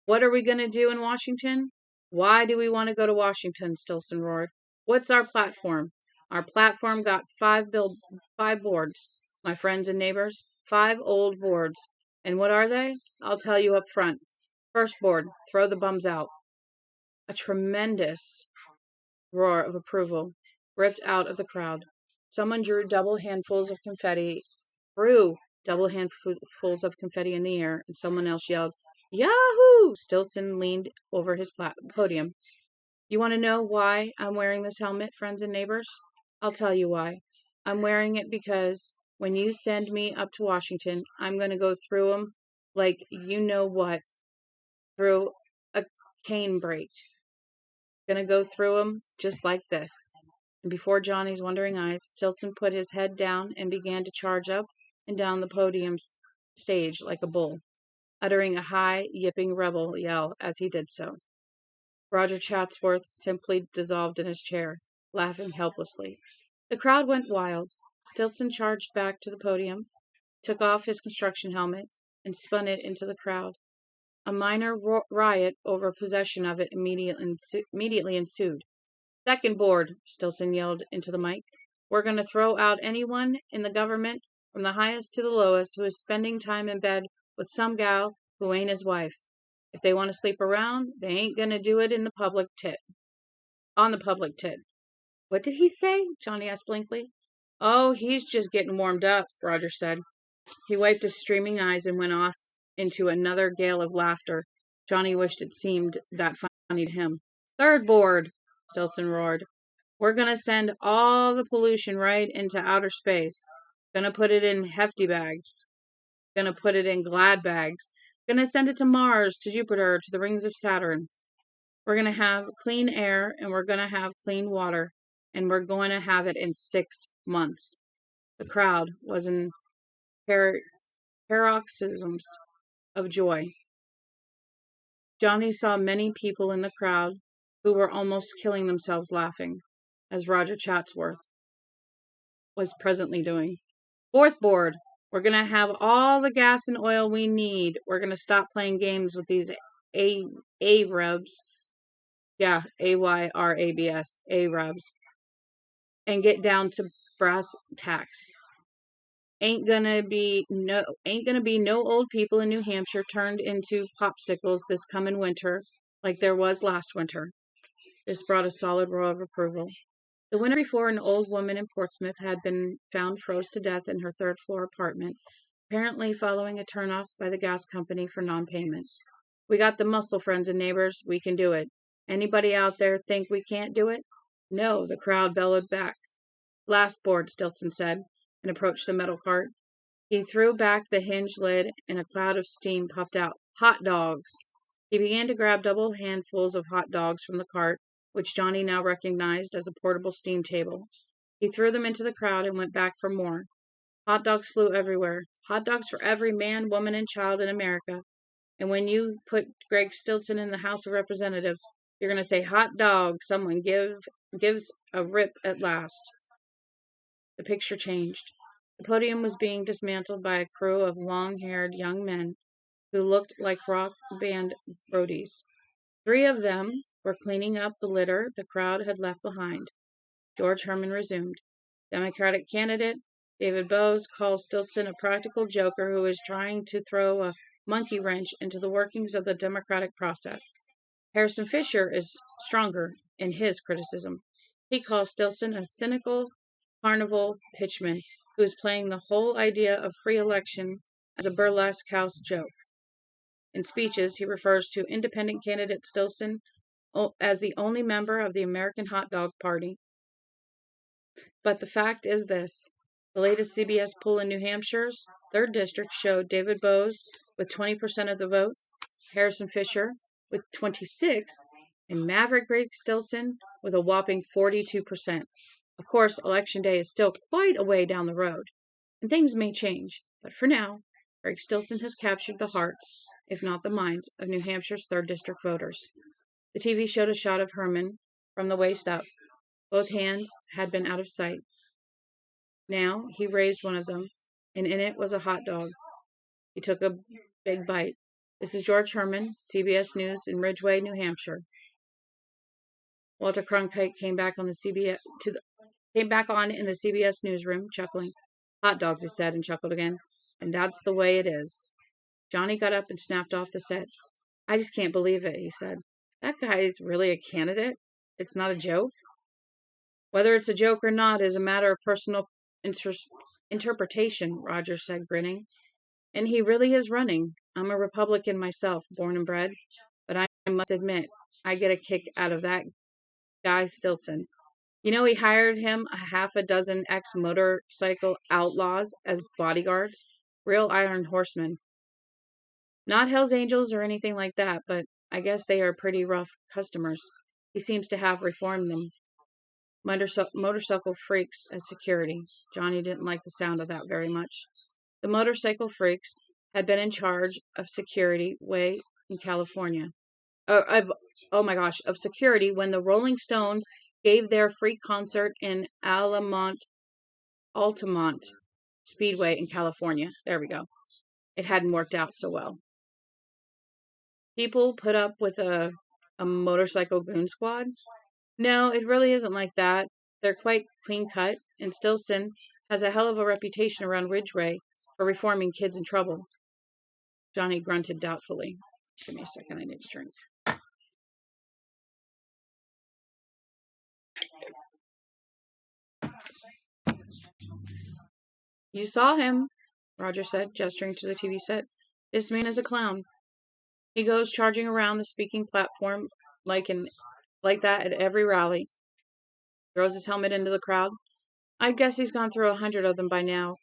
What are we going to do in Washington? Why do we want to go to Washington? Stillson roared. What's our platform? Our platform got five boards, my friends and neighbors, 5 old boards. And what are they? I'll tell you up front. First board, throw the bums out. A tremendous roar of approval ripped out of the crowd. Someone threw double handfuls of confetti in the air, and someone else yelled, Yahoo! Stillson leaned over his podium. You want to know why I'm wearing this helmet, friends and neighbors? I'll tell you why. I'm wearing it because when you send me up to Washington, I'm going to go through them like you know what, through a cane brake. Going to go through them just like this. And before Johnny's wondering eyes, Stillson put his head down and began to charge up and down the podium stage like a bull, uttering a high, yipping rebel yell as he did so. Roger Chatsworth simply dissolved in his chair, laughing helplessly. The crowd went wild. Stillson charged back to the podium, took off his construction helmet, and spun it into the crowd. A minor riot over possession of it immediately ensued. Second board, Stillson yelled into the mic. We're going to throw out anyone in the government, from the highest to the lowest, who is spending time in bed with some gal who ain't his wife. If they want to sleep around, they ain't going to do it on the public tit. What did he say? Johnny asked blankly. Oh, he's just getting warmed up, Roger said. He wiped his streaming eyes and went off into another gale of laughter. Johnny wished it seemed that funny to him. Third board, Stillson roared. We're going to send all the pollution right into outer space. Gonna put it in hefty bags. Gonna put it in glad bags. Gonna send it to Mars, to Jupiter, to the rings of Saturn. We're gonna have clean air, and we're gonna have clean water, and we're going to have it in 6 months. The crowd was in paroxysms of joy. Johnny saw many people in the crowd who were almost killing themselves laughing, as Roger Chatsworth was presently doing. Fourth board, we're going to have all the gas and oil we need. We're going to stop playing games with these Arabs. Yeah, Ayrabs. Arabs. And get down to brass tacks. Ain't gonna be no old people in New Hampshire turned into popsicles this coming winter like there was last winter. This brought a solid roar of approval. The winter before, an old woman in Portsmouth had been found froze to death in her third-floor apartment, apparently following a turnoff by the gas company for non-payment. We got the muscle, friends and neighbors. We can do it. Anybody out there think we can't do it? No, the crowd bellowed back. Last board, Stillson said, and approached the metal cart. He threw back the hinge lid, and a cloud of steam puffed out. Hot dogs! He began to grab double handfuls of hot dogs from the cart, which Johnny now recognized as a portable steam table. He threw them into the crowd and went back for more. Hot dogs flew everywhere. Hot dogs for every man, woman, and child in America. And when you put Greg Stillson in the House of Representatives, you're going to say, hot dog, someone gives a rip at last. The picture changed. The podium was being dismantled by a crew of long-haired young men who looked like rock band roadies. 3 of them were cleaning up the litter the crowd had left behind. George Herman resumed. Democratic candidate David Bowes calls Stillson a practical joker who is trying to throw a monkey wrench into the workings of the democratic process. Harrison Fisher is stronger in his criticism. He calls Stillson a cynical carnival pitchman who is playing the whole idea of free election as a burlesque house joke. In speeches, he refers to independent candidate Stillson as the only member of the American Hot Dog Party. But the fact is this. The latest CBS poll in New Hampshire's 3rd District showed David Bowes with 20% of the vote, Harrison Fisher with 26%, and Maverick Greg Stilson with a whopping 42%. Of course, Election Day is still quite a way down the road, and things may change, but for now, Greg Stilson has captured the hearts, if not the minds, of New Hampshire's 3rd District voters. The TV showed a shot of Herman from the waist up. Both hands had been out of sight. Now he raised one of them, and in it was a hot dog. He took a big bite. This is George Herman, CBS News in Ridgeway, New Hampshire. Walter Cronkite came back on in the CBS newsroom, chuckling. Hot dogs, he said, and chuckled again. And that's the way it is. Johnny got up and snapped off the set. I just can't believe it, he said. That guy's really a candidate? It's not a joke? Whether it's a joke or not is a matter of personal interpretation, Roger said, grinning. And he really is running. I'm a Republican myself, born and bred, but I must admit, I get a kick out of that guy Stilson. You know, he hired him a half a dozen ex-motorcycle outlaws as bodyguards, real iron horsemen. Not Hell's Angels or anything like that, but I guess they are pretty rough customers. He seems to have reformed them. Motorcycle freaks as security. Johnny didn't like the sound of that very much. The motorcycle freaks had been in charge of security way in California. Of security when the Rolling Stones gave their free concert in Altamont Speedway in California. There we go. It hadn't worked out so well. People put up with a motorcycle goon squad? No, it really isn't like that. They're quite clean cut, and Stilson has a hell of a reputation around Ridgeway for reforming kids in trouble. Johnny grunted doubtfully. Give me a second, I need a drink. You saw him, Roger said, gesturing to the TV set. This man is a clown. He goes charging around the speaking platform like that at every rally. Throws his helmet into the crowd. I guess he's gone through 100 of them by now,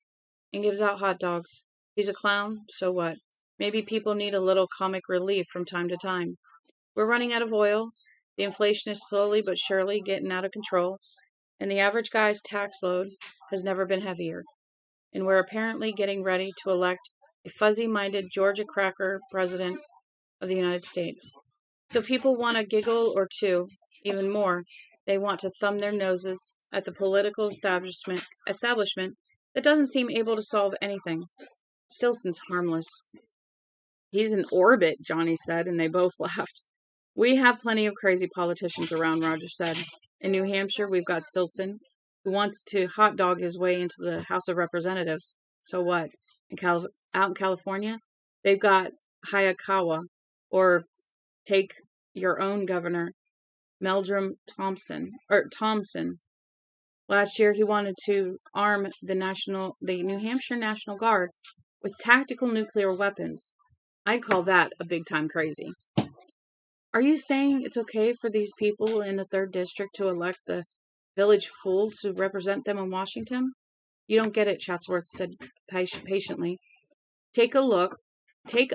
and gives out hot dogs. He's a clown, so what? Maybe people need a little comic relief from time to time. We're running out of oil, the inflation is slowly but surely getting out of control, and the average guy's tax load has never been heavier. And we're apparently getting ready to elect a fuzzy-minded Georgia cracker president of the United States. So people want a giggle or two, even more. They want to thumb their noses at the political establishment that doesn't seem able to solve anything. Stilson's harmless. He's in orbit, Johnny said, and they both laughed. We have plenty of crazy politicians around, Roger said. In New Hampshire, we've got Stilson, who wants to hot dog his way into the House of Representatives. So what? Out in California, they've got Hayakawa, or take your own governor, Meldrum Thompson. Last year, he wanted to arm the New Hampshire National Guard with tactical nuclear weapons. I'd call that a big-time crazy. Are you saying it's okay for these people in the 3rd District to elect the village fool to represent them in Washington? You don't get it, Chatsworth said patiently. Take a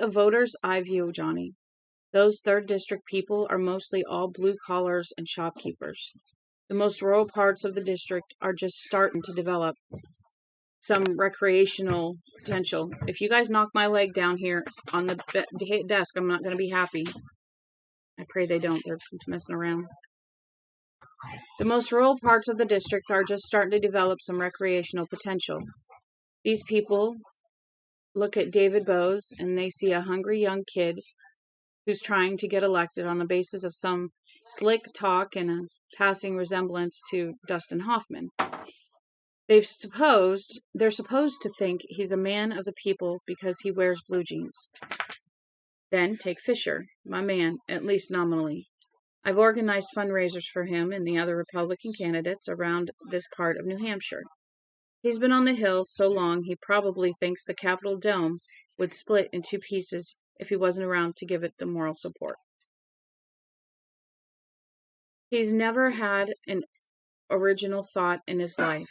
voter's eye view, Johnny. Those 3rd District people are mostly all blue collars and shopkeepers. The most rural parts of the district are just starting to develop some recreational potential. If you guys knock my leg down here on the desk, I'm not going to be happy. I pray they don't. They're messing around. The most rural parts of the district are just starting to develop some recreational potential. These people look at David Bowes and they see a hungry young kid who's trying to get elected on the basis of some slick talk and a passing resemblance to Dustin Hoffman. They're supposed to think he's a man of the people because he wears blue jeans. Then take Fisher, my man, at least nominally. I've organized fundraisers for him and the other Republican candidates around this part of New Hampshire. He's been on the Hill so long he probably thinks the Capitol Dome would split in 2 pieces if he wasn't around to give it the moral support. He's never had an original thought in his life.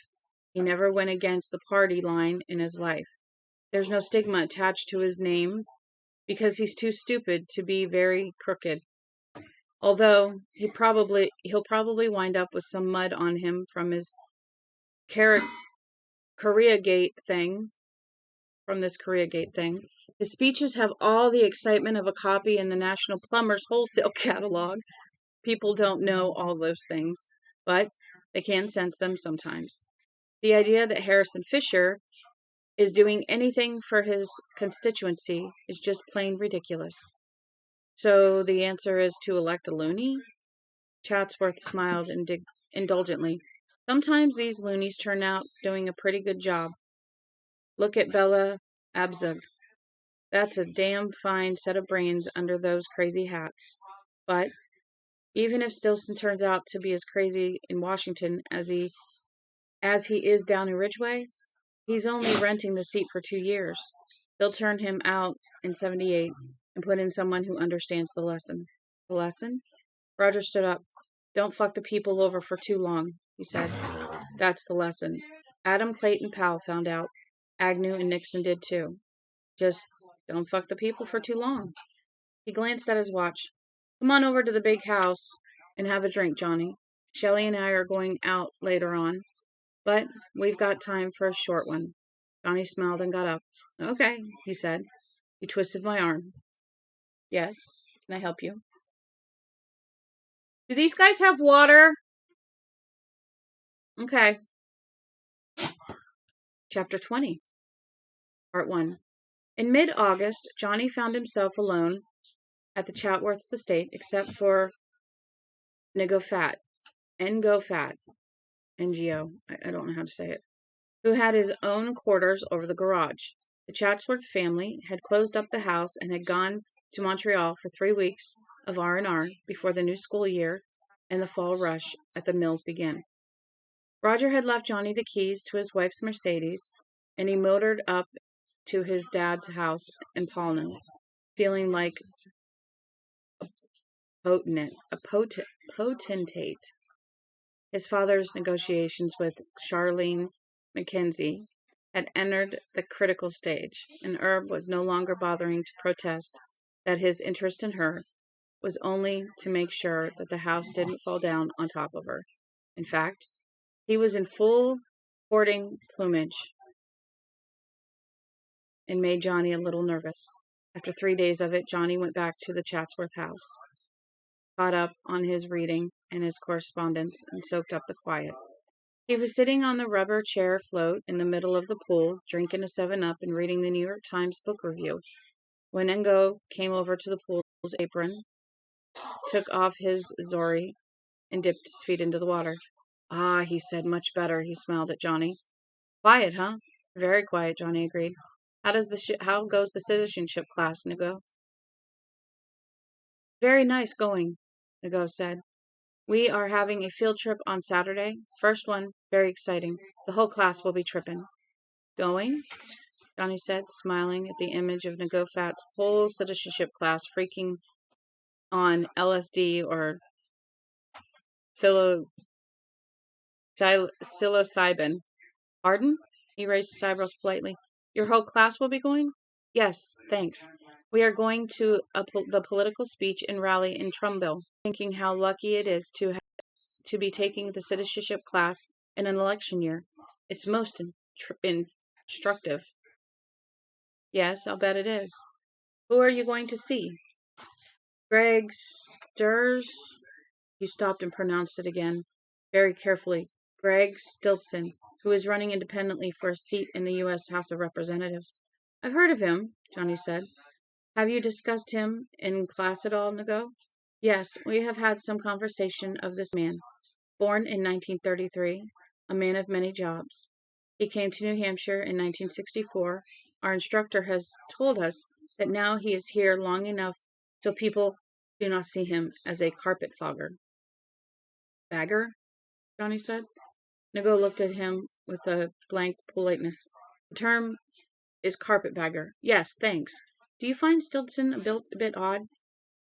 He never went against the party line in his life. There's no stigma attached to his name because he's too stupid to be very crooked. Although he'll probably wind up with some mud on him from his Koreagate thing. His speeches have all the excitement of a copy in the National Plumbers Wholesale Catalog. People don't know all those things, but they can sense them sometimes. The idea that Harrison Fisher is doing anything for his constituency is just plain ridiculous. So the answer is to elect a loony? Chatsworth smiled indulgently. Sometimes these loonies turn out doing a pretty good job. Look at Bella Abzug. That's a damn fine set of brains under those crazy hats. But even if Stilson turns out to be as crazy in Washington as he is down in Ridgeway, he's only renting the seat for 2 years. They'll turn him out in 78 and put in someone who understands the lesson. The lesson? Roger stood up. Don't fuck the people over for too long, he said. That's the lesson. Adam Clayton Powell found out. Agnew and Nixon did too. Just don't fuck the people for too long. He glanced at his watch. Come on over to the big house and have a drink, Johnny. Shelley and I are going out later on, but we've got time for a short one. Johnny smiled and got up. Okay, he said. He twisted my arm. Yes, can I help you? Do these guys have water? Okay. Chapter 20. Part 1. In mid-August, Johnny found himself alone at the Chatsworth estate, except for Ngofat, N-G-O, I don't know how to say it, who had his own quarters over the garage. The Chatsworth family had closed up the house and had gone to Montreal for 3 weeks of R&R before the new school year and the fall rush at the mills began. Roger had left Johnny the keys to his wife's Mercedes, and he motored up to his dad's house in Paulno, feeling like a potentate. His father's negotiations with Charlene Mackenzie had entered the critical stage, and Herb was no longer bothering to protest that his interest in her was only to make sure that the house didn't fall down on top of her. In fact, he was in full courting plumage and made Johnny a little nervous. After 3 days of it, Johnny went back to the Chatsworth house, caught up on his reading and his correspondence, and soaked up the quiet. He was sitting on the rubber chair float in the middle of the pool, drinking a 7-Up and reading the New York Times book review, when Ngo came over to the pool's apron, took off his zori, and dipped his feet into the water. Ah, he said, much better. He smiled at Johnny. Quiet, huh? Very quiet, Johnny agreed. How goes the citizenship class, Ngo? Very nice going, Ngo said. We are having a field trip on Saturday. First one, very exciting. The whole class will be tripping. Going? Johnny said, smiling at the image of Ngofat's whole citizenship class freaking on LSD or psilocybin. Pardon? He raised his eyebrows politely. Your whole class will be going? Yes, thanks. We are going to the political speech and rally in Trumville, thinking how lucky it is to be taking the citizenship class in an election year. It's most instructive. Yes, I'll bet it is. Who are you going to see? Greg Stirs? He stopped and pronounced it again, very carefully. Greg Stilson, who is running independently for a seat in the U.S. House of Representatives. I've heard of him, Johnny said. Have you discussed him in class at all, Ngo? Yes, we have had some conversation of this man. Born in 1933, a man of many jobs. He came to New Hampshire in 1964. Our instructor has told us that now he is here long enough so people do not see him as a carpet fogger. Bagger? Johnny said. Ngo looked at him with a blank politeness. The term is carpetbagger. Yes, thanks. Do you find Stilson a bit odd?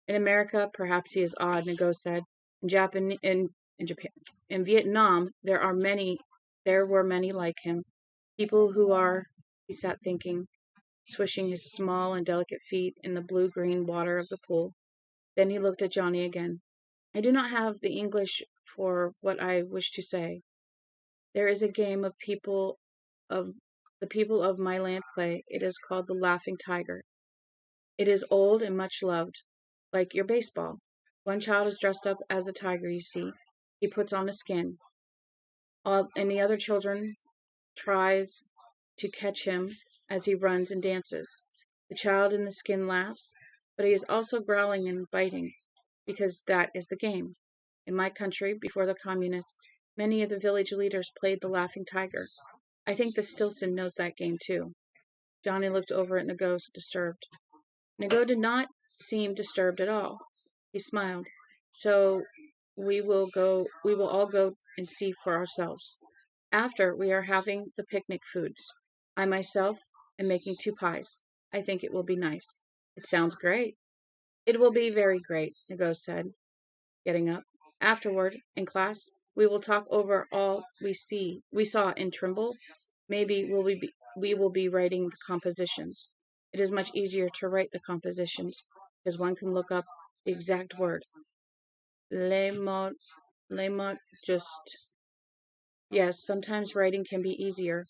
In America, perhaps he is odd, Ngo said. In Vietnam, there are many There were many like him, people who are, he sat thinking, swishing his small and delicate feet in the blue-green water of the pool. Then he looked at Johnny again. I do not have the English for what I wish to say. There is a game of the people of my land play. It is called the Laughing Tiger. It is old and much loved, like your baseball. One child is dressed up as a tiger, you see. He puts on a skin. And the other children tries to catch him as he runs and dances. The child in the skin laughs, but he is also growling and biting, because that is the game. In my country, before the communists, many of the village leaders played the laughing tiger. I think the Stilson knows that game too. Johnny looked over at Nago, disturbed. Nago did not seem disturbed at all. He smiled. So we will all go and see for ourselves. After, we are having the picnic foods. I myself am making 2 pies. I think it will be nice. It sounds great. It will be very great, Nago said, getting up. Afterward, in class, we will talk over all we saw in Trimble. Maybe we will be writing the compositions. It is much easier to write the compositions because one can look up the exact word. Les mots just. Yes, sometimes writing can be easier,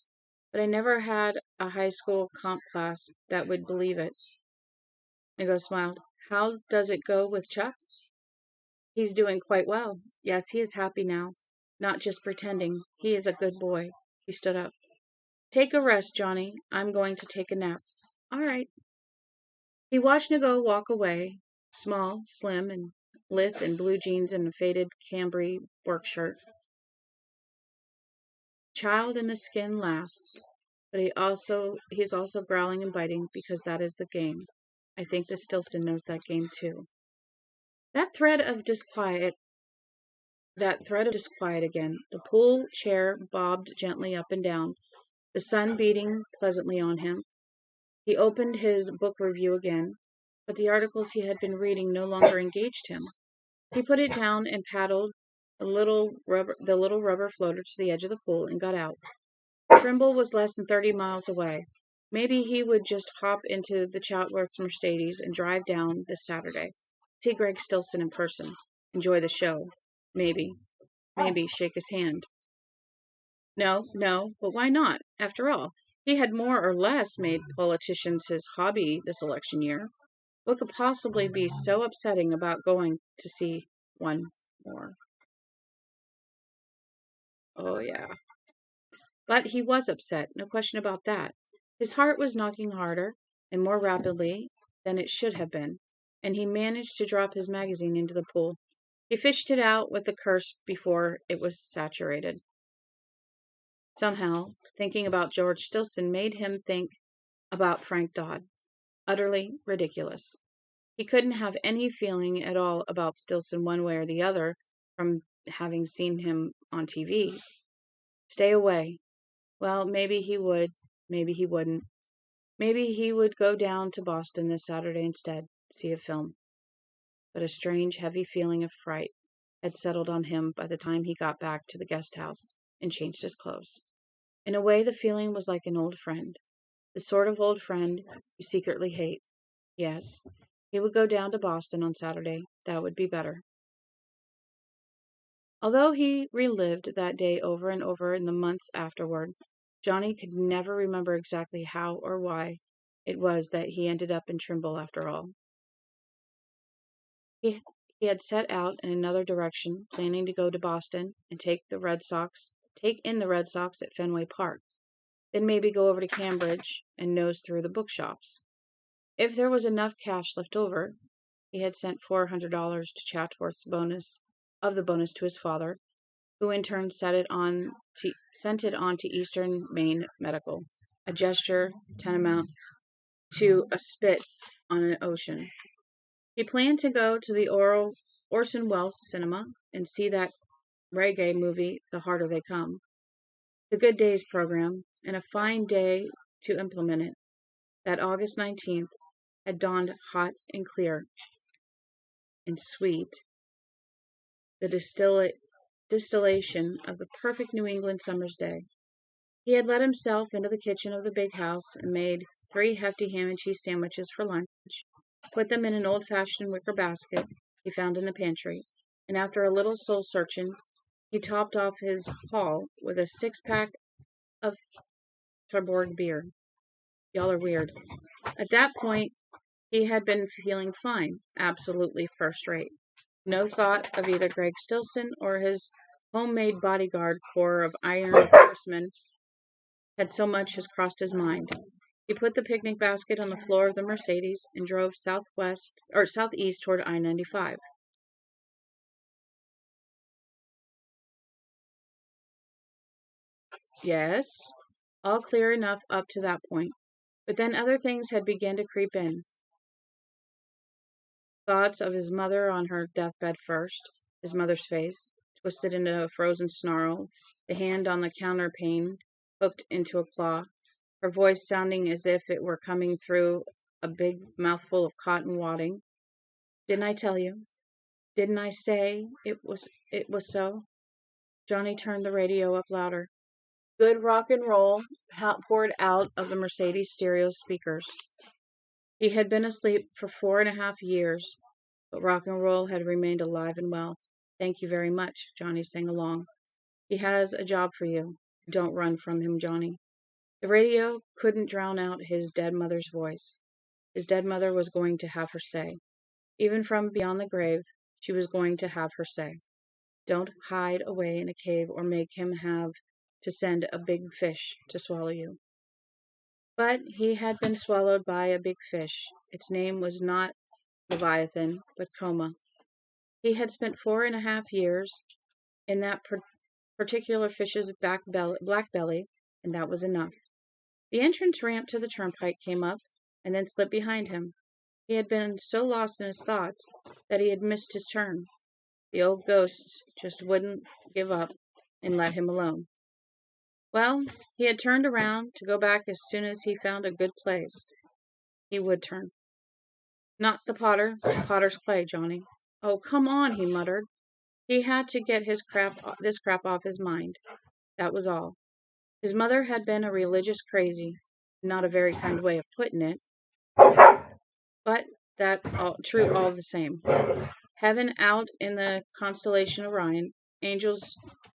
but I never had a high school comp class that would believe it. Nigo smiled. How does it go with Chuck? He's doing quite well. Yes, he is happy now. Not just pretending. He is a good boy. He stood up. Take a rest, Johnny. I'm going to take a nap. All right. He watched Nigo walk away, small, slim, and lithe in blue jeans and a faded Cambry work shirt. Child in the skin laughs, but he's also growling and biting because that is the game. I think the Stilson knows that game too. That thread of disquiet again. The pool chair bobbed gently up and down, the sun beating pleasantly on him. He opened his book review again, but the articles he had been reading no longer engaged him. He put it down and paddled the little rubber floater to the edge of the pool and got out. Trimble was less than 30 miles away. Maybe he would just hop into the Choutworth's Mercedes and drive down this Saturday. See Greg Stilson in person. Enjoy the show. Maybe shake his hand. No, but why not? After all, he had more or less made politicians his hobby this election year. What could possibly be so upsetting about going to see one more? Oh, yeah. But he was upset, no question about that. His heart was knocking harder and more rapidly than it should have been, and he managed to drop his magazine into the pool. He fished it out with a curse before it was saturated. Somehow, thinking about George Stilson made him think about Frank Dodd. Utterly ridiculous. He couldn't have any feeling at all about Stilson one way or the other from having seen him on TV. Stay away. Well, maybe he would. Maybe he wouldn't. Maybe he would go down to Boston this Saturday instead, see a film. But a strange, heavy feeling of fright had settled on him by the time he got back to the guest house and changed his clothes. In a way, the feeling was like an old friend. The sort of old friend you secretly hate. Yes, he would go down to Boston on Saturday. That would be better. Although he relived that day over and over in the months afterward, Johnny could never remember exactly how or why it was that he ended up in Trimble after all. He had set out in another direction, planning to go to Boston and take in the Red Sox at Fenway Park, then maybe go over to Cambridge and nose through the bookshops. If there was enough cash left over, he had sent $400 to Chatsworth's bonus to his father, who in turn sent it on to Eastern Maine Medical, a gesture tantamount to a spit on an ocean. He planned to go to the Orson Welles Cinema and see that reggae movie, The Harder They Come, the Good Days program, and a fine day to implement it. That August 19th had dawned hot and clear and sweet. The distillation of the perfect New England summer's day. He had let himself into the kitchen of the big house and made 3 hefty ham and cheese sandwiches for lunch, put them in an old-fashioned wicker basket he found in the pantry, and after a little soul-searching, he topped off his haul with a 6-pack of Tuborg beer. Y'all are weird. At that point, he had been feeling fine, absolutely first-rate. No thought of either Greg Stilson or his homemade bodyguard corps of iron horsemen had so much as crossed his mind. He put the picnic basket on the floor of the Mercedes and drove southeast toward I-95. Yes, all clear enough up to that point. But then other things had begun to creep in. Thoughts of his mother on her deathbed first, his mother's face, twisted into a frozen snarl, the hand on the counterpane hooked into a claw, her voice sounding as if it were coming through a big mouthful of cotton wadding. Didn't I tell you? Didn't I say it was so? Johnny turned the radio up louder. Good rock and roll poured out of the Mercedes stereo speakers. He had been asleep for 4.5 years, but rock and roll had remained alive and well. Thank you very much, Johnny sang along. He has a job for you. Don't run from him, Johnny. The radio couldn't drown out his dead mother's voice. His dead mother was going to have her say. Even from beyond the grave, she was going to have her say. Don't hide away in a cave or make him have to send a big fish to swallow you. But he had been swallowed by a big fish. Its name was not Leviathan, but Coma. He had spent 4.5 years in that particular fish's black belly, and that was enough. The entrance ramp to the turnpike came up and then slipped behind him. He had been so lost in his thoughts that he had missed his turn. The old ghost just wouldn't give up and let him alone. Well, he had turned around to go back as soon as he found a good place. He would turn. Not the potter's clay, Johnny. Oh, come on, he muttered. He had to get this crap off his mind. That was all. His mother had been a religious crazy, not a very kind way of putting it, but true all the same. Heaven out in the constellation Orion, angels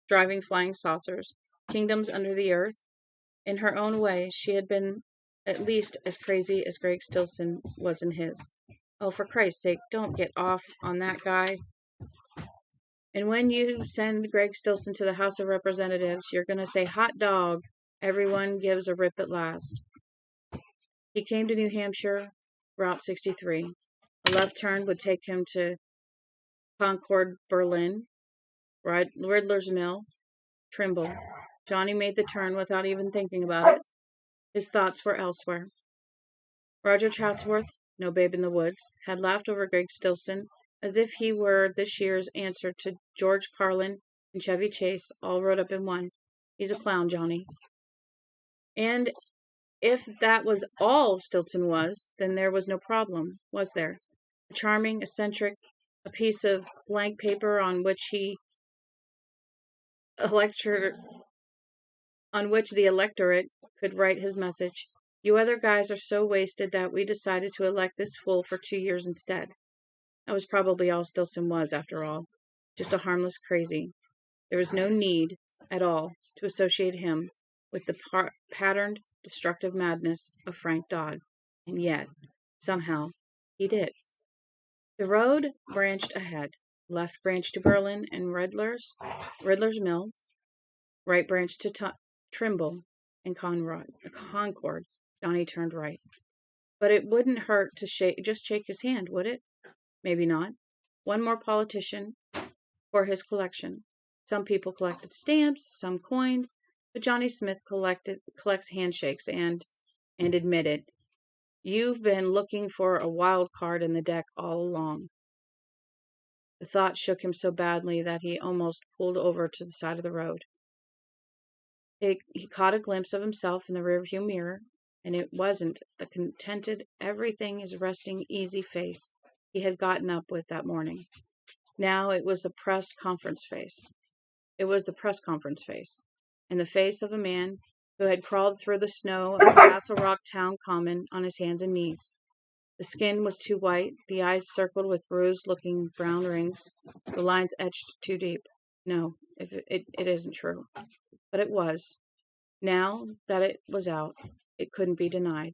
driving flying saucers, kingdoms under the earth. In her own way, she had been at least as crazy as Greg Stilson was in his. Oh, for Christ's sake, don't get off on that guy. And when you send Greg Stilson to the House of Representatives, you're going to say, hot dog. Everyone gives a rip at last. He came to New Hampshire, Route 63. A left turn would take him to Concord, Berlin, Riddler's Mill, Trimble. Johnny made the turn without even thinking about it. His thoughts were elsewhere. Roger Chatsworth, no babe in the woods, had laughed over Greg Stilson as if he were this year's answer to George Carlin and Chevy Chase all rolled up in one. He's a clown, Johnny. And if that was all Stilson was, then there was no problem, was there? A charming, eccentric, a piece of blank paper on which the electorate could write his message. You other guys are so wasted that we decided to elect this fool for 2 years instead. That was probably all Stilson was, after all. Just a harmless crazy. There was no need at all to associate him with the patterned, destructive madness of Frank Dodd. And yet, somehow, he did. The road branched ahead. Left branch to Berlin and Riddler's Mill. Right branch to Trimble and Concord. Johnny turned right. But it wouldn't hurt to just shake his hand, would it? Maybe not. One more politician for his collection. Some people collected stamps, some coins, but Johnny Smith collects handshakes and admitted, you've been looking for a wild card in the deck all along. The thought shook him so badly that he almost pulled over to the side of the road. He caught a glimpse of himself in the rearview mirror, and it wasn't the contented, everything is resting easy face he had gotten up with that morning. Now it was the pressed conference face. It was the press conference face, and the face of a man who had crawled through the snow of Castle Rock Town Common on his hands and knees. The skin was too white, the eyes circled with bruised-looking brown rings, the lines etched too deep. No, if it isn't true. But it was. Now that it was out, it couldn't be denied.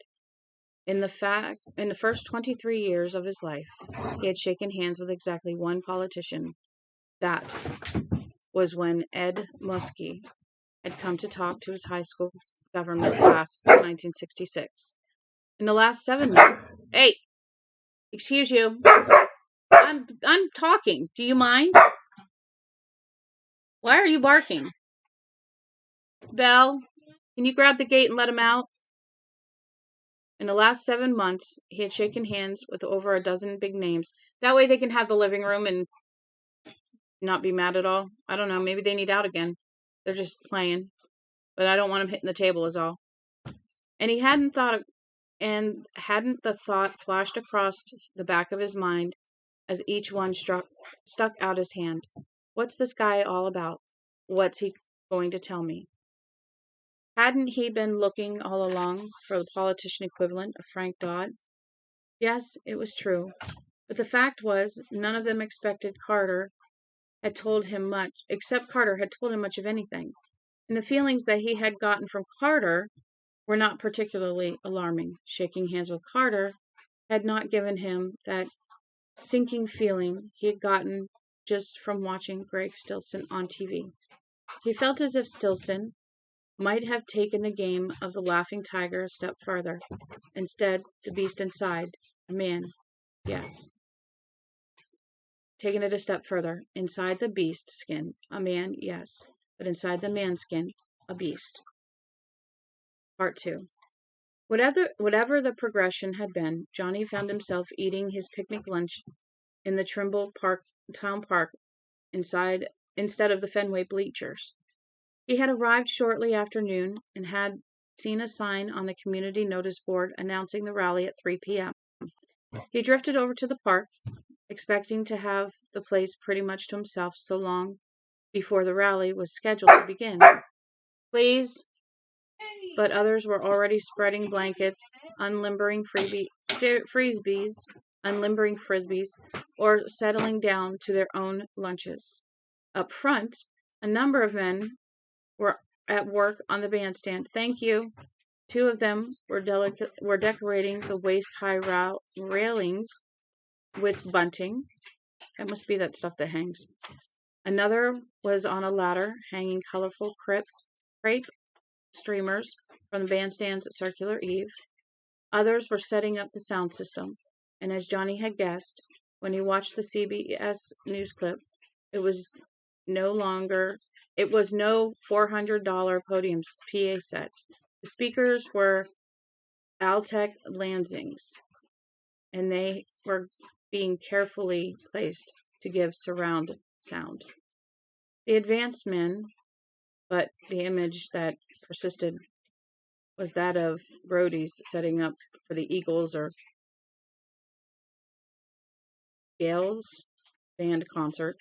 In the first 23 years of his life, he had shaken hands with exactly one politician. That was when Ed Muskie had come to talk to his high school government class in 1966. In the last 7 months, hey, excuse you, I'm talking. Do you mind? Why are you barking? Belle, can you grab the gate and let him out? In the last 7 months, he had shaken hands with over a dozen big names. That way they can have the living room and not be mad at all. I don't know. Maybe they need out again. They're just playing. But I don't want them hitting the table is all. And hadn't the thought flashed across the back of his mind as each one stuck out his hand. What's this guy all about? What's he going to tell me? Hadn't he been looking all along for the politician equivalent of Frank Dodd? Yes, it was true. But the fact was, none of them except Carter had told him much of anything. And the feelings that he had gotten from Carter were not particularly alarming. Shaking hands with Carter had not given him that sinking feeling he had gotten just from watching Greg Stilson on TV. He felt as if Stilson might have taken the game of the laughing tiger a step further. Instead, the beast inside, a man, yes. Taking it a step further. Inside the beast skin, a man, yes. But inside the man skin, a beast. Part 2. Whatever the progression had been, Johnny found himself eating his picnic lunch in the Trimble Town Park instead of the Fenway bleachers. He had arrived shortly after noon and had seen a sign on the community notice board announcing the rally at 3 p.m. He drifted over to the park, expecting to have the place pretty much to himself so long before the rally was scheduled to begin. Please. But others were already spreading blankets, unlimbering frisbees, or settling down to their own lunches. Up front, a number of men were at work on the bandstand. Thank you. 2 of them were decorating the waist-high railings with bunting. That must be that stuff that hangs. Another was on a ladder hanging colorful crepe streamers from the bandstand's circular eave. Others were setting up the sound system, and as Johnny had guessed, when he watched the CBS news clip, it was no $400 podium PA set. The speakers were Altec Lansings, and they were being carefully placed to give surround sound. The advanced men, but the image that persisted was that of roadies setting up for the Eagles or Gales band concert,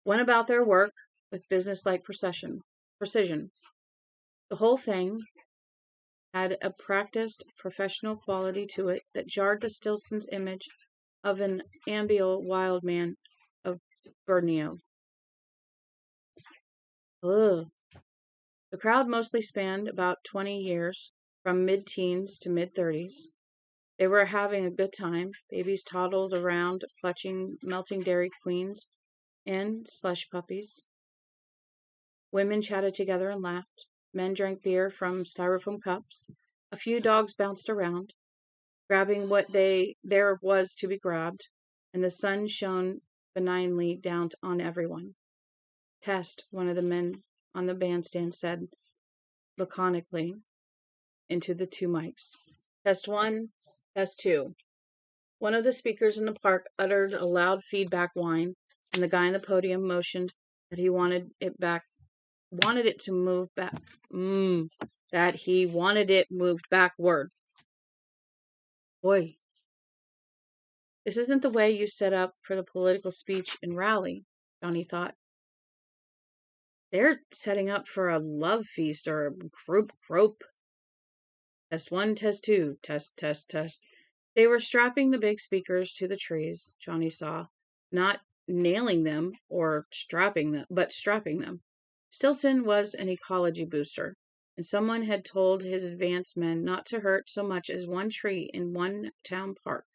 went about their work with businesslike precision. The whole thing had a practiced, professional quality to it that jarred the Stilson's image of an ambitious wild man of Borneo. Ugh. The crowd mostly spanned about 20 years, from mid-teens to mid-30s. They were having a good time. Babies toddled around, clutching melting Dairy Queens and slush puppies. Women chatted together and laughed. Men drank beer from styrofoam cups. A few dogs bounced around, grabbing what there was to be grabbed, and the sun shone benignly down on everyone. Test, one of the men on the bandstand said laconically into the 2 mics. Test 1, test 2. One of the speakers in the park uttered a loud feedback whine, and the guy on the podium motioned that he wanted it to move back. That he wanted it moved backward. Boy, this isn't the way you set up for the political speech and rally, Johnny thought. They're setting up for a love feast or a group grope. Test one, test two, test, test, test. They were strapping the big speakers to the trees, Johnny saw, not nailing them or strapping them, but strapping them. Stilton was an ecology booster, and someone had told his advance men not to hurt so much as one tree in one town park.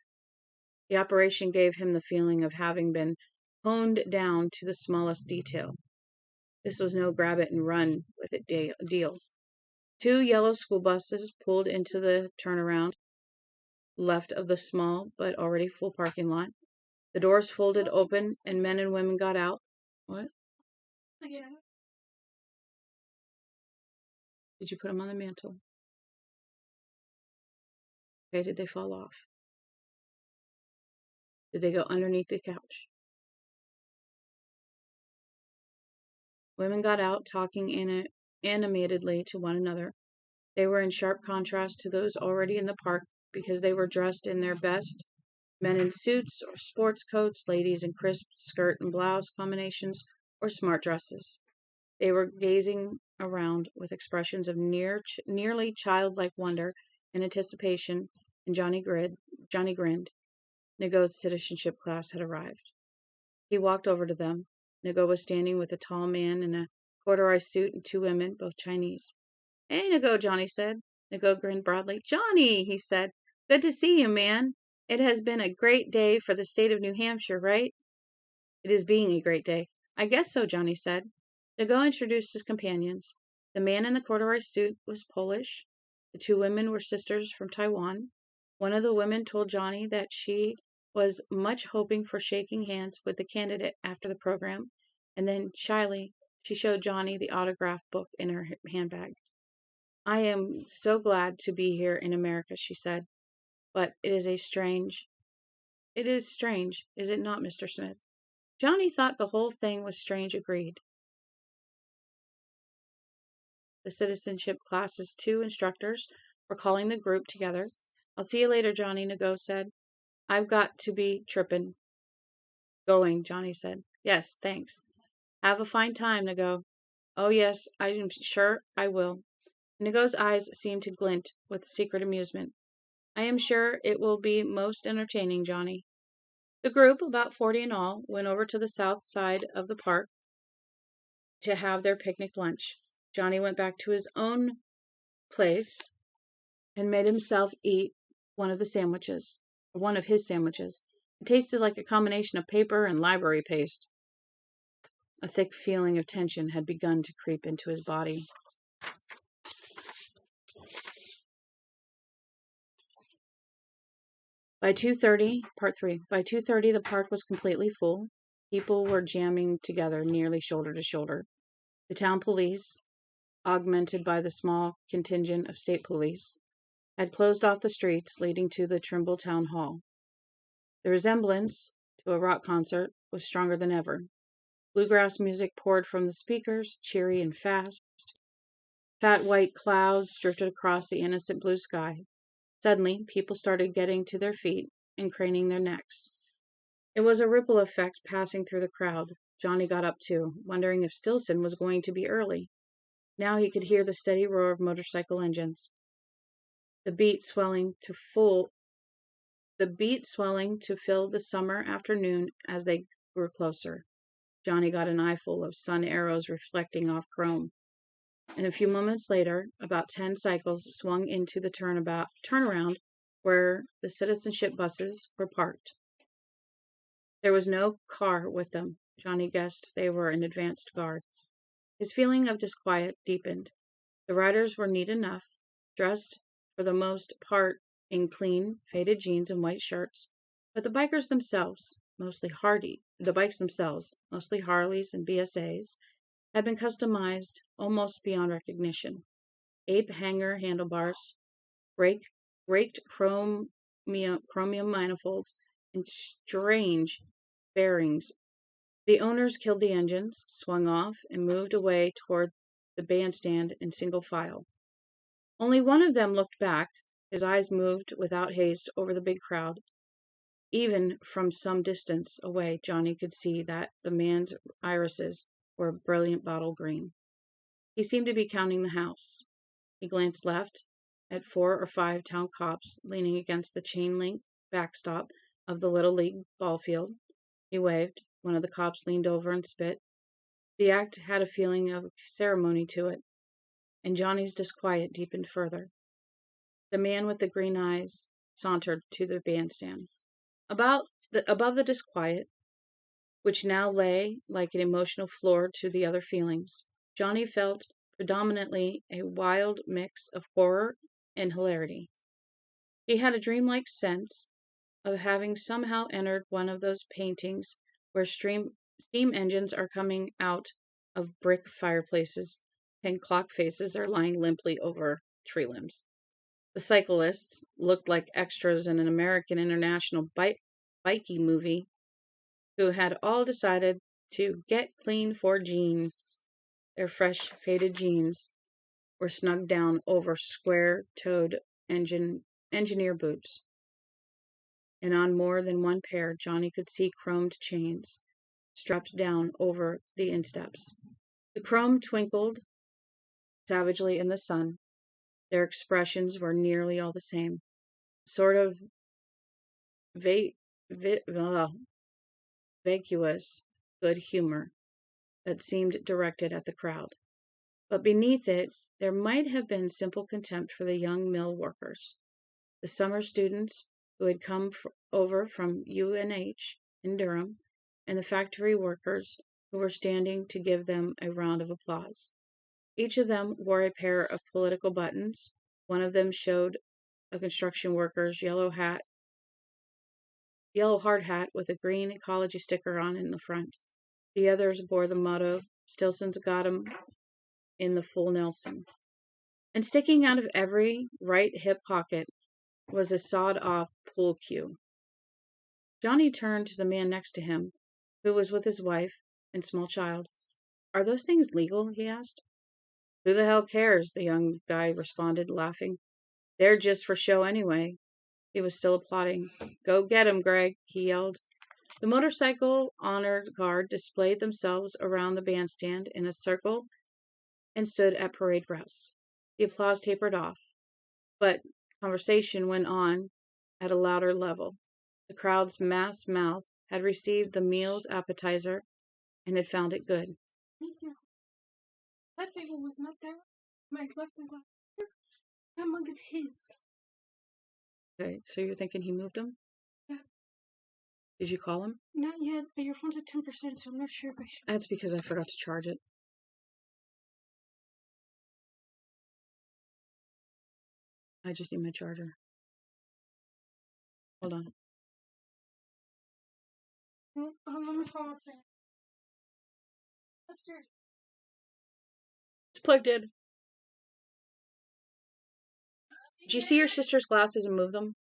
The operation gave him the feeling of having been honed down to the smallest detail. This was no grab it and run with it deal. Two yellow school buses pulled into the turnaround left of the small but already full parking lot. The doors folded open and men and women got out. What? Did you put them on the mantle? Okay, did they fall off? Did they go underneath the couch? Women got out, talking animatedly to one another. They were in sharp contrast to those already in the park because they were dressed in their best, men in suits or sports coats, ladies in crisp skirt and blouse combinations or smart dresses. They were gazing around with expressions of nearly childlike wonder and anticipation, and Johnny grinned. Nago's citizenship class had arrived. He walked over to them. Nago was standing with a tall man in a corduroy suit and two women, both Chinese. Hey, Nago, Johnny said. Nago grinned broadly. Johnny, he said. Good to see you, man. It has been a great day for the state of New Hampshire, right? It is being a great day. I guess so, Johnny said. Nago introduced his companions. The man in the corduroy suit was Polish. The two women were sisters from Taiwan. One of the women told Johnny that she was much hoping for shaking hands with the candidate after the program, and then, shyly, she showed Johnny the autograph book in her handbag. I am so glad to be here in America, she said, but it is strange, is it not, Mr. Smith? Johnny thought the whole thing was strange, agreed. The citizenship class's two instructors were calling the group together. I'll see you later, Johnny, Nago said. I've got to be going, Johnny said. Yes, thanks. Have a fine time, Nago. Oh, yes, I'm sure I will. Nago's eyes seemed to glint with secret amusement. I am sure it will be most entertaining, Johnny. The group, about 40 in all, went over to the south side of the park to have their picnic lunch. Johnny went back to his own place and made himself eat one of his sandwiches. It tasted like a combination of paper and library paste. A thick feeling of tension had begun to creep into his body. By 2:30, part 3. By 2:30, the park was completely full. People were jamming together, nearly shoulder to shoulder. The town police, augmented by the small contingent of state police, had closed off the streets leading to the Trimble Town Hall. The resemblance to a rock concert was stronger than ever. Bluegrass music poured from the speakers, cheery and fast. Fat white clouds drifted across the innocent blue sky. Suddenly, people started getting to their feet and craning their necks. It was a ripple effect passing through the crowd. Johnny got up too, wondering if Stilson was going to be early. Now he could hear the steady roar of motorcycle engines. The beat swelling to fill the summer afternoon as they grew closer. Johnny got an eyeful of sun arrows reflecting off chrome. And a few moments later, about 10 cycles swung into the turnaround where the citizenship buses were parked. There was no car with them. Johnny guessed they were an advanced guard. His feeling of disquiet deepened. The riders were neat enough, dressed for the most part in clean, faded jeans and white shirts, but the bikes themselves, mostly Harleys and BSAs, had been customized almost beyond recognition. Ape hanger handlebars, raked chromium manifolds, and strange bearings. The owners killed the engines, swung off, and moved away toward the bandstand in single file. Only one of them looked back. His eyes moved without haste over the big crowd. Even from some distance away, Johnny could see that the man's irises were brilliant bottle green. He seemed to be counting the house. He glanced left at 4 or 5 town cops leaning against the chain-link backstop of the Little League ball field. He waved. One of the cops leaned over and spit. The act had a feeling of ceremony to it, and Johnny's disquiet deepened further. The man with the green eyes sauntered to the bandstand. Above the disquiet, which now lay like an emotional floor to the other feelings, Johnny felt predominantly a wild mix of horror and hilarity. He had a dreamlike sense of having somehow entered one of those paintings where steam engines are coming out of brick fireplaces and clock faces are lying limply over tree limbs. The cyclists looked like extras in an American International bikie movie who had all decided to get clean for Jean. Their fresh, faded jeans were snugged down over square-toed engineer boots, and on more than one pair Johnny could see chromed chains strapped down over the insteps. The chrome twinkled savagely in the sun. Their expressions were nearly all the same, sort of vacuous good humor that seemed directed at the crowd. But beneath it, there might have been simple contempt for the young mill workers, the summer students who had come over from UNH in Durham, and the factory workers who were standing to give them a round of applause. Each of them wore a pair of political buttons. One of them showed a construction worker's yellow hard hat with a green ecology sticker on in the front. The others bore the motto, "Stilson's got 'em in the full Nelson." And sticking out of every right hip pocket was a sawed-off pool cue. Johnny turned to the man next to him, who was with his wife and small child. "Are those things legal?" he asked. "Who the hell cares?" the young guy responded, laughing. "They're just for show anyway." He was still applauding. "Go get 'em, Greg," he yelled. The motorcycle honor guard displayed themselves around the bandstand in a circle and stood at parade rest. The applause tapered off, but conversation went on at a louder level. The crowd's mass mouth had received the meal's appetizer and had found it good. Thank you. That table was not there. My left and left. That mug is his. Okay, so you're thinking he moved them? Yeah. Did you call him? Not yet, but your phone's at 10%, so I'm not sure if I should. That's because I forgot to charge it. I just need my charger. Hold on. Let me call up there. Upstairs. It's plugged in. Did you see your sister's glasses and move them?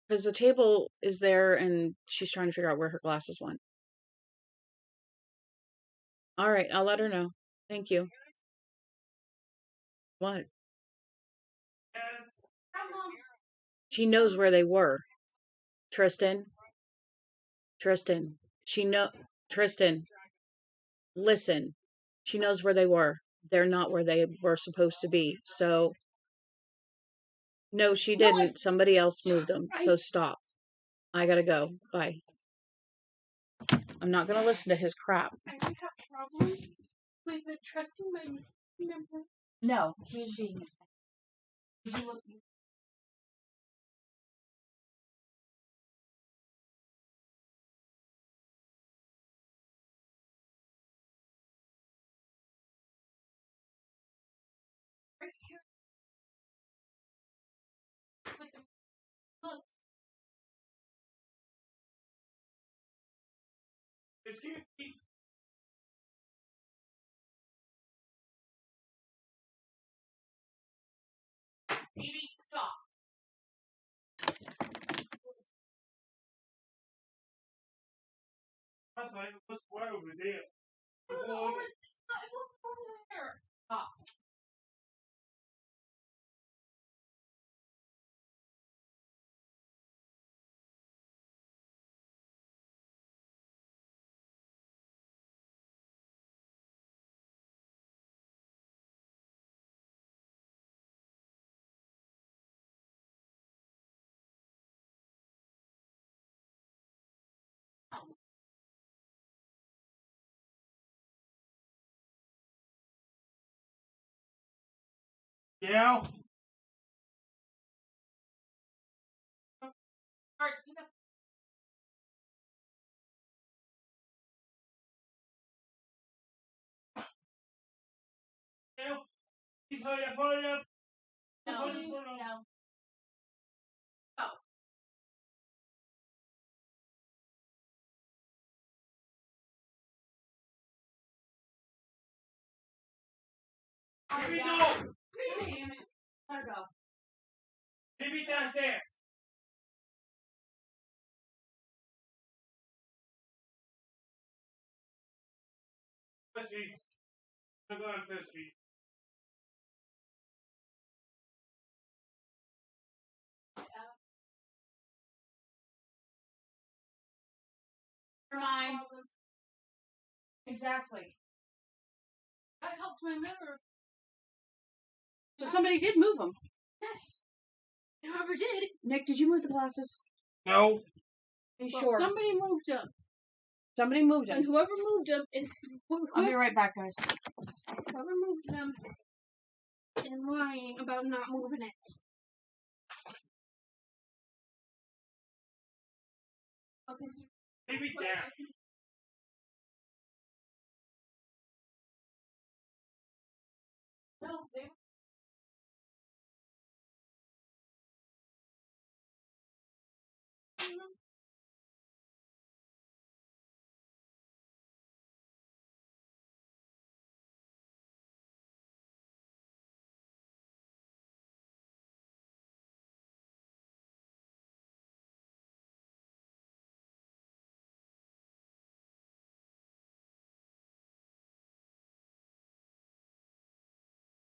Because the table is there and she's trying to figure out where her glasses went. All right, I'll let her know. Thank you. What? She knows where they were. Tristan. Tristan. Tristan. Listen. She knows where they were. They're not where they were supposed to be. So, no, she didn't. Somebody else moved them. So stop. I gotta go. Bye. I'm not gonna listen to his crap. I have problems with trusting my member. No, he's being. Right here. With the look. Maybe stop. What's right over there? It was over there. Stop. Yeah. Alright, get up. Yeah. Please hurry up, hurry up. No, Hurry up. no. Oh. Here we Yeah. go. Damn it. Let her go. Leave me downstairs. Let's see. I'm going to this street. Never mind. Exactly. I helped my mirror. So somebody did move them. Yes. Whoever did. Nick, did you move the glasses? No. Are you Well, sure? somebody moved them. Somebody moved And them. whoever moved them is I'll be right back, guys. whoever moved them is lying about not moving it. Okay. Leave me down. No, they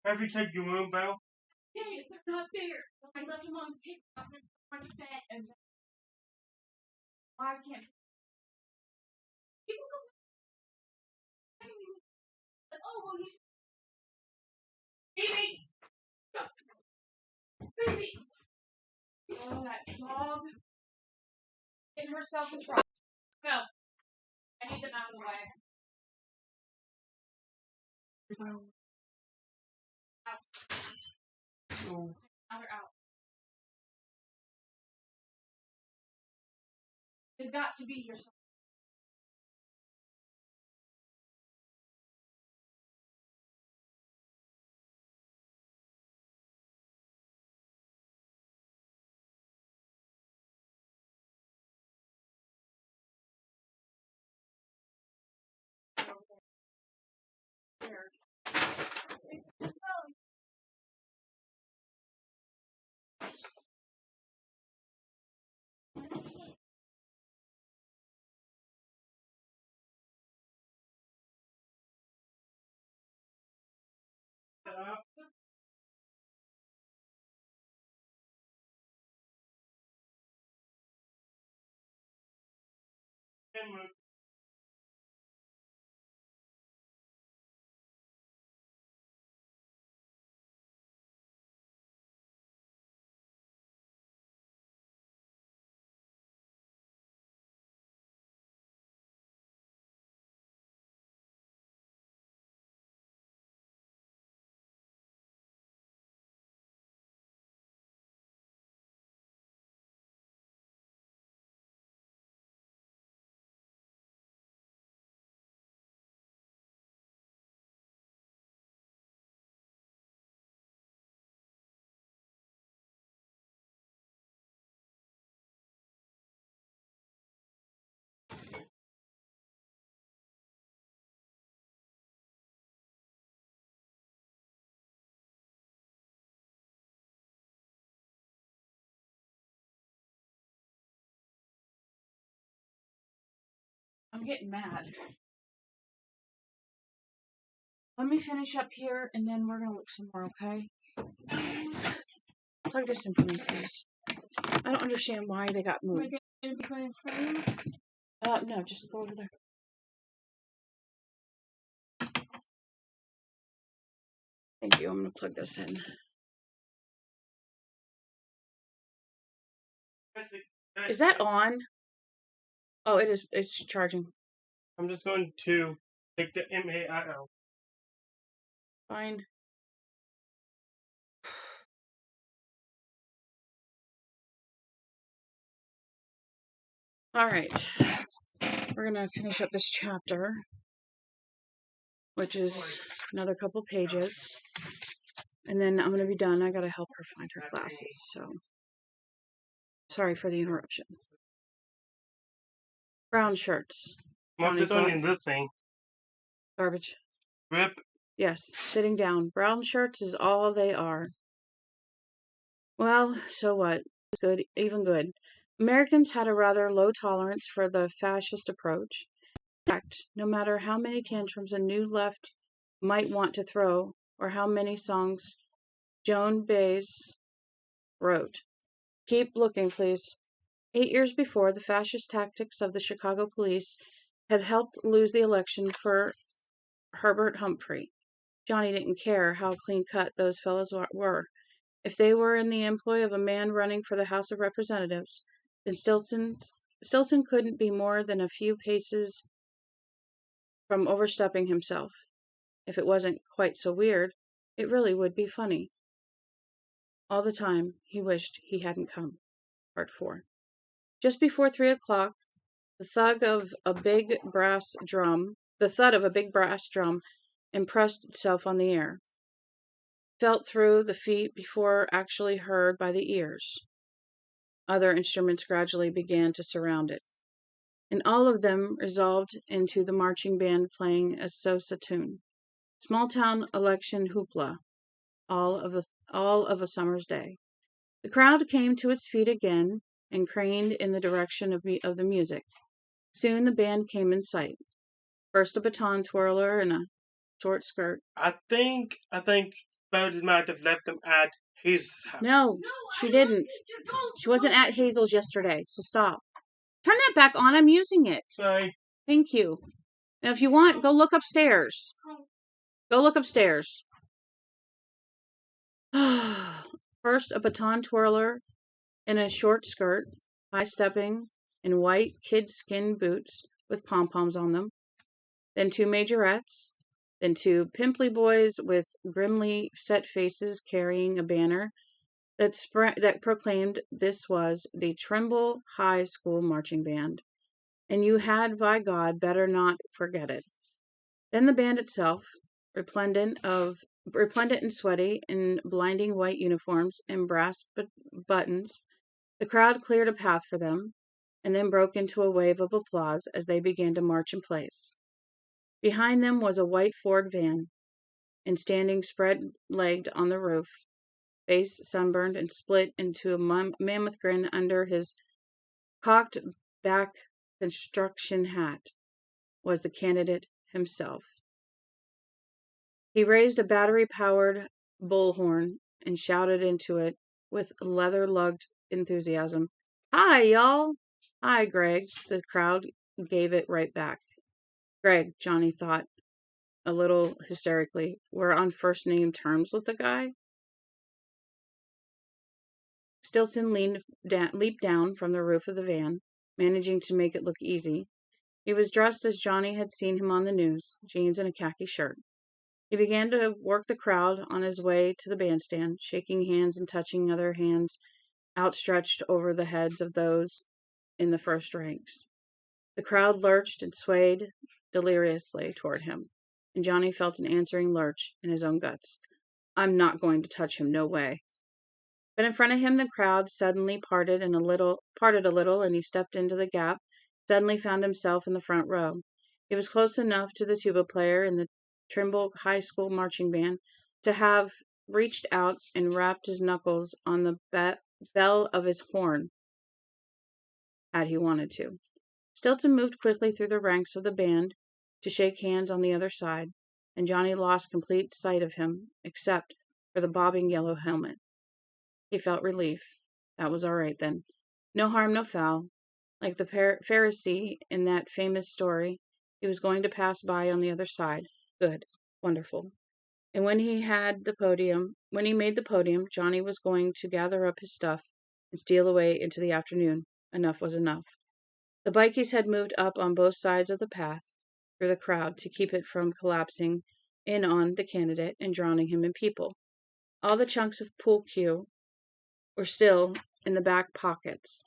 Every time you move, Belle. did. They're not there. I left them on the table. I was going to bed. And I can't. people go. Oh, well, you. Phoebe! Baby! Oh, that dog. Getting herself in trouble. No. I need them out of the way. Oh. Now they're out. They've got to be here somewhere. I'm getting mad. Let me finish up here and then we're gonna look some more, okay? Plug this in for me, please. I don't understand why they got Am I moved. going to be going frame? No, just go over there. Thank you. I'm gonna plug this in. Is that on? Oh, it is. It's charging. I'm just going to take the MAI out. Fine. All right. We're going to finish up this chapter, which is another couple pages. And then I'm going to be done. I got to help her find her glasses. So, sorry for the interruption. Brown shirts. Mom, Johnny there's only thought. in this thing. Garbage. Rip. Yes, sitting down. Brown shirts is all they are. Well, so what? Good, even good. Americans had a rather low tolerance for the fascist approach. In fact, no matter how many tantrums a new left might want to throw, or how many songs Joan Baez wrote. Keep looking, please. 8 years before, the fascist tactics of the Chicago police had helped lose the election for Herbert Humphrey. Johnny didn't care how clean-cut those fellows were. If they were in the employ of a man running for the House of Representatives, then Stilton couldn't be more than a few paces from overstepping himself. If it wasn't quite so weird, it really would be funny. All the time, he wished he hadn't come. Part 4. Just before 3 o'clock, the thud of a big brass drum impressed itself on the air, felt through the feet before actually heard by the ears. Other instruments gradually began to surround it, and all of them resolved into the marching band playing a Sosa tune. Small-town election hoopla, all of a summer's day. The crowd came to its feet again and craned in the direction of the music. Soon the band came in sight. First a baton twirler in a short skirt. I think Meredith might have left them at his house. No, she didn't. She wasn't at Hazel's yesterday, so stop. Turn that back on. I'm using it. Sorry. Thank you. Now, if you want, go look upstairs. Go look upstairs. First, a baton twirler in a short skirt, high-stepping, in white kid-skin boots with pom-poms on them. Then 2 majorettes. Then 2 pimply boys with grimly set faces carrying a banner that proclaimed this was the Trimble High School Marching Band, and you had, by God, better not forget it. Then the band itself, resplendent and sweaty in blinding white uniforms and brass buttons. The crowd cleared a path for them, and then broke into a wave of applause as they began to march in place. Behind them was a white Ford van, and standing spread-legged on the roof, face sunburned and split into a mammoth grin under his cocked-back construction hat, was the candidate himself. He raised a battery-powered bullhorn and shouted into it with leather-lugged enthusiasm. Hi, y'all! Hi, Greg. The crowd gave it right back. Greg, Johnny thought, a little hysterically. We're on first-name terms with the guy? Stilton leaped down from the roof of the van, managing to make it look easy. He was dressed as Johnny had seen him on the news, jeans and a khaki shirt. He began to work the crowd on his way to the bandstand, shaking hands and touching other hands outstretched over the heads of those in the first ranks. The crowd lurched and swayed deliriously toward him, and Johnny felt an answering lurch in his own guts. I'm not going to touch him, no way. But in front of him the crowd suddenly parted a little, and he stepped into the gap, suddenly found himself in the front row. He was close enough to the tuba player in the Trimble High School marching band to have reached out and rapped his knuckles on the bell of his horn, had he wanted to. Stilton moved quickly through the ranks of the band to shake hands on the other side, and Johnny lost complete sight of him, except for the bobbing yellow helmet. He felt relief. That was all right, then. No harm, no foul. Like the Pharisee in that famous story, he was going to pass by on the other side. Good. Wonderful. And when he made the podium, Johnny was going to gather up his stuff and steal away into the afternoon. Enough was enough. The bikies had moved up on both sides of the path through the crowd to keep it from collapsing in on the candidate and drowning him in people. All the chunks of pool cue were still in the back pockets.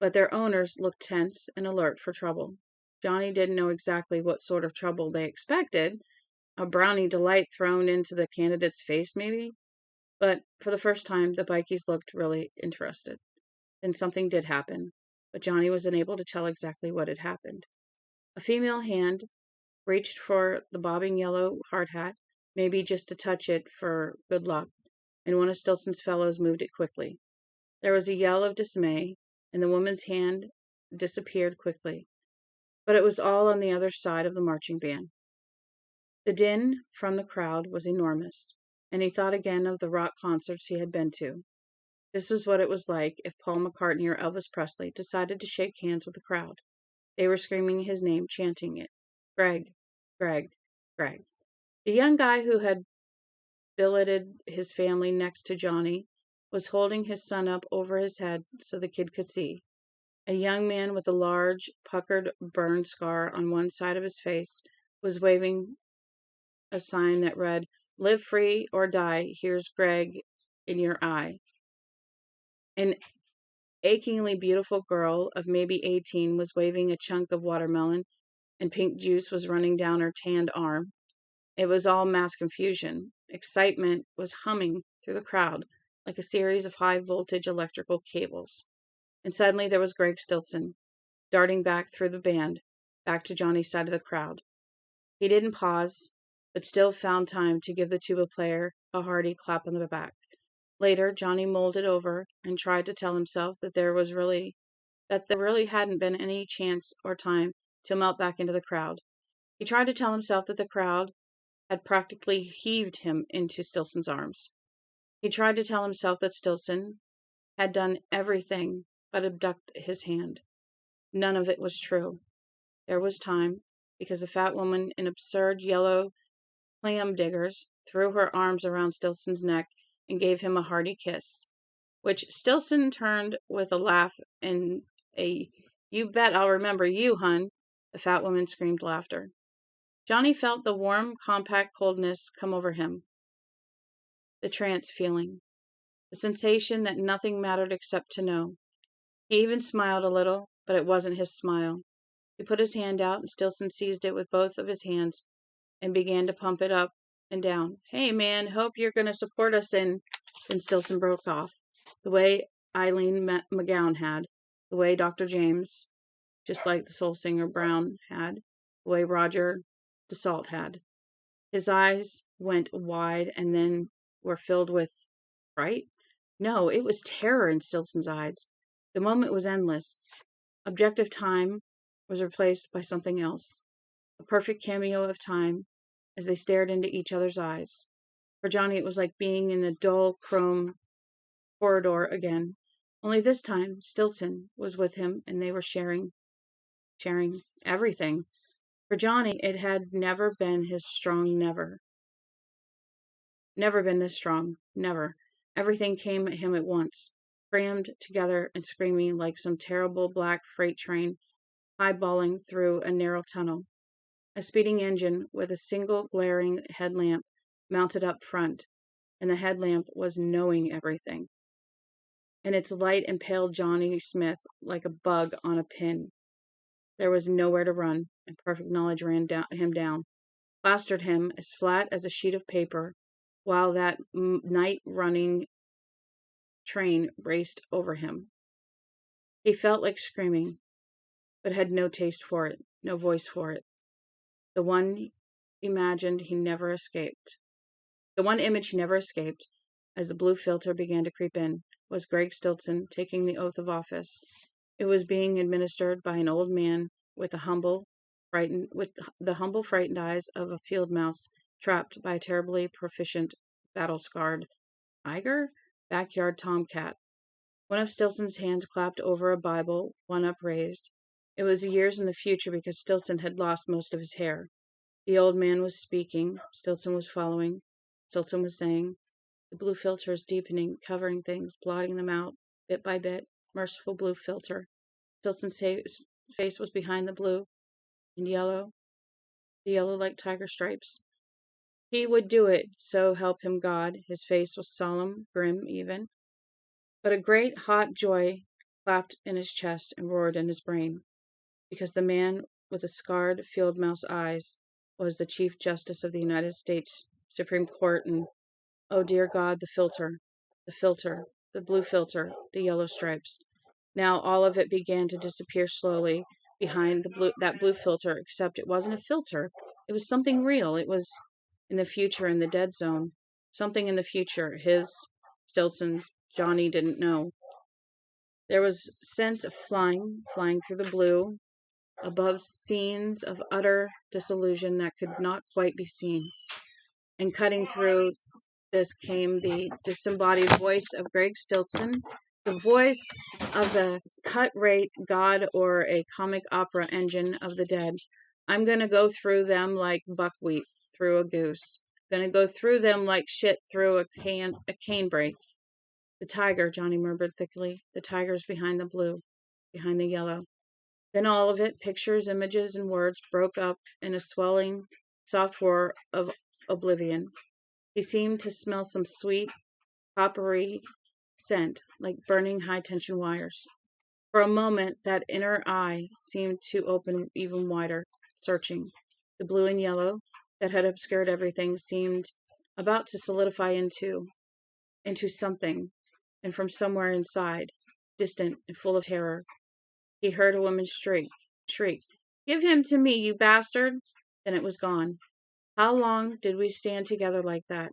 but their owners looked tense and alert for trouble. Johnny didn't know exactly what sort of trouble they expected. A brownie delight thrown into the candidate's face, maybe? But for the first time, the bikies looked really interested. Then something did happen, but Johnny was unable to tell exactly what had happened. A female hand reached for the bobbing yellow hard hat, maybe just to touch it for good luck, and one of Stiltson's fellows moved it quickly. There was a yell of dismay, and the woman's hand disappeared quickly. But it was all on the other side of the marching band. The din from the crowd was enormous, and he thought again of the rock concerts he had been to. This was what it was like if Paul McCartney or Elvis Presley decided to shake hands with the crowd. They were screaming his name, chanting it. Greg, Greg, Greg. The young guy who had billeted his family next to Johnny was holding his son up over his head so the kid could see. A young man with a large, puckered burn scar on one side of his face was waving a sign that read, "Live free or die, here's Greg in your eye." An achingly beautiful girl of maybe 18 was waving a chunk of watermelon, and pink juice was running down her tanned arm. It was all mass confusion. Excitement was humming through the crowd like a series of high-voltage electrical cables. And suddenly there was Greg Stiltson, darting back through the band, back to Johnny's side of the crowd. He didn't pause, but still found time to give the tuba player a hearty clap on the back. Later, Johnny mulled it over and tried to tell himself that there really hadn't been any chance or time to melt back into the crowd. He tried to tell himself that the crowd had practically heaved him into Stiltson's arms. He tried to tell himself that Stiltson had done everything but abduct his hand. None of it was true. There was time, because the fat woman in absurd yellow clam diggers threw her arms around Stiltson's neck and gave him a hearty kiss, which Stiltson turned with a laugh and a "You bet I'll remember you, hun." The fat woman screamed laughter. Johnny felt the warm, compact coldness come over him, the trance feeling, the sensation that nothing mattered except to know. He even smiled a little, but it wasn't his smile. He put his hand out, and Stiltson seized it with both of his hands and began to pump it up and down. "Hey, man, hope you're going to support us in—" Then Stiltson broke off, the way Eileen McGowan had, the way Dr. James, just like the soul singer Brown had, the way Roger DeSalt had. His eyes went wide and then were filled with fright. No, it was terror in Stiltson's eyes. The moment was endless. Objective time was replaced by something else, a perfect cameo of time as they stared into each other's eyes. For Johnny, it was like being in the dull chrome corridor again. Only this time, Stiltson was with him, and they were sharing everything. For Johnny, it had never been his strong, never been this strong, never. Everything came at him at once, crammed together and screaming like some terrible black freight train highballing through a narrow tunnel. A speeding engine with a single glaring headlamp mounted up front, and the headlamp was knowing everything. And its light impaled Johnny Smith like a bug on a pin. There was nowhere to run, and perfect knowledge ran him down, plastered him as flat as a sheet of paper, while that night-running train raced over him. He felt like screaming, but had no taste for it, no voice for it. The one image he never escaped, as the blue filter began to creep in, was Greg Stiltson taking the oath of office. It was being administered by an old man with the humble, frightened eyes of a field mouse trapped by a terribly proficient, battle-scarred backyard tomcat. One of Stiltson's hands clapped over a Bible, one upraised. It was years in the future because Stiltson had lost most of his hair. The old man was speaking. Stiltson was following. Stiltson was saying, "The blue filter is deepening, covering things, blotting them out, bit by bit. Merciful blue filter." Stiltson's face was behind the blue, and yellow, the yellow like tiger stripes. He would do it, so help him God. His face was solemn, grim even. But a great hot joy clapped in his chest and roared in his brain, because the man with the scarred field mouse eyes was the Chief Justice of the United States Supreme Court, and oh dear God, the blue filter, the yellow stripes. Now all of it began to disappear slowly behind that blue filter, except it wasn't a filter. It was something real. It was in the future, in the dead zone. Something in the future. Stiltson's, Johnny didn't know. There was a sense of flying through the blue, above scenes of utter disillusion that could not quite be seen. And cutting through this came the disembodied voice of Greg Stiltson, the voice of the cut-rate god or a comic opera engine of the dead. I'm going to go through them like buckwheat through a goose. Going to go through them like shit through a cane brake. The tiger, Johnny murmured thickly. The tiger's behind the blue, behind the yellow. Then all of it, pictures, images, and words, broke up in a swelling, soft roar of oblivion. He seemed to smell some sweet, coppery scent, like burning high-tension wires. For a moment, that inner eye seemed to open even wider, searching. The blue and yellow that had obscured everything seemed about to solidify into something, and from somewhere inside, distant and full of terror, he heard a woman shriek, "Give him to me, you bastard!" Then it was gone. How long did we stand together like that?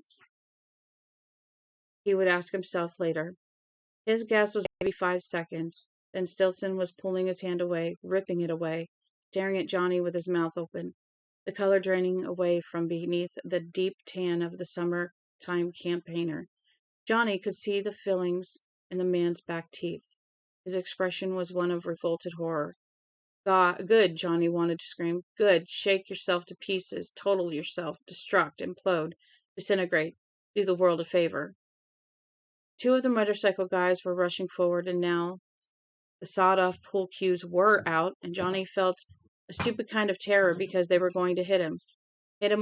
He would ask himself later. His guess was maybe 5 seconds. Then Stiltson was pulling his hand away, ripping it away, staring at Johnny with his mouth open, the color draining away from beneath the deep tan of the summer-time campaigner. Johnny could see the fillings in the man's back teeth. His expression was one of revolted horror. God, good, Johnny wanted to scream. Good, shake yourself to pieces, total yourself, destruct, implode, disintegrate, do the world a favor. 2 of the motorcycle guys were rushing forward, and now the sawed-off pool cues were out, and Johnny felt a stupid kind of terror because they were going to hit him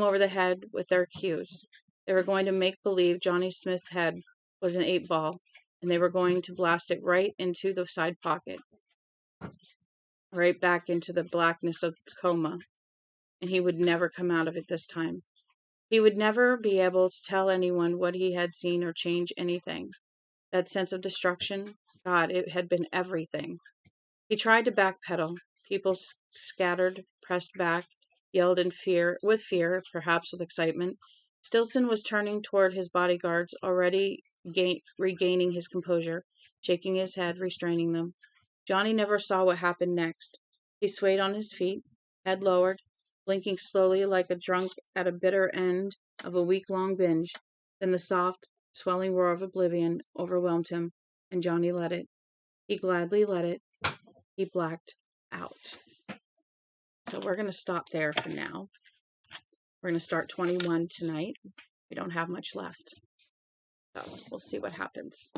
over the head with their cues. They were going to make believe Johnny Smith's head was an 8-ball, and they were going to blast it right into the side pocket, right back into the blackness of the coma, and he would never come out of it this time. He would never be able to tell anyone what he had seen or change anything. That sense of destruction, God, it had been everything. He tried to backpedal. People scattered, pressed back, yelled in fear, perhaps with excitement. Stiltson was turning toward his bodyguards, already regaining his composure, shaking his head, restraining them. Johnny never saw what happened next. He swayed on his feet, head lowered, blinking slowly like a drunk at a bitter end of a week-long binge. Then the soft, swelling roar of oblivion overwhelmed him, and Johnny let it. He gladly let it. He blacked out. So we're going to stop there for now. We're going to start 21 tonight. We don't have much left. So we'll see what happens.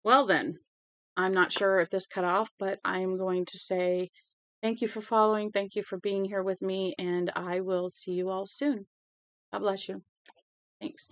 Well then, I'm not sure if this cut off, but I'm going to say thank you for following. Thank you for being here with me, and I will see you all soon. God bless you. Thanks.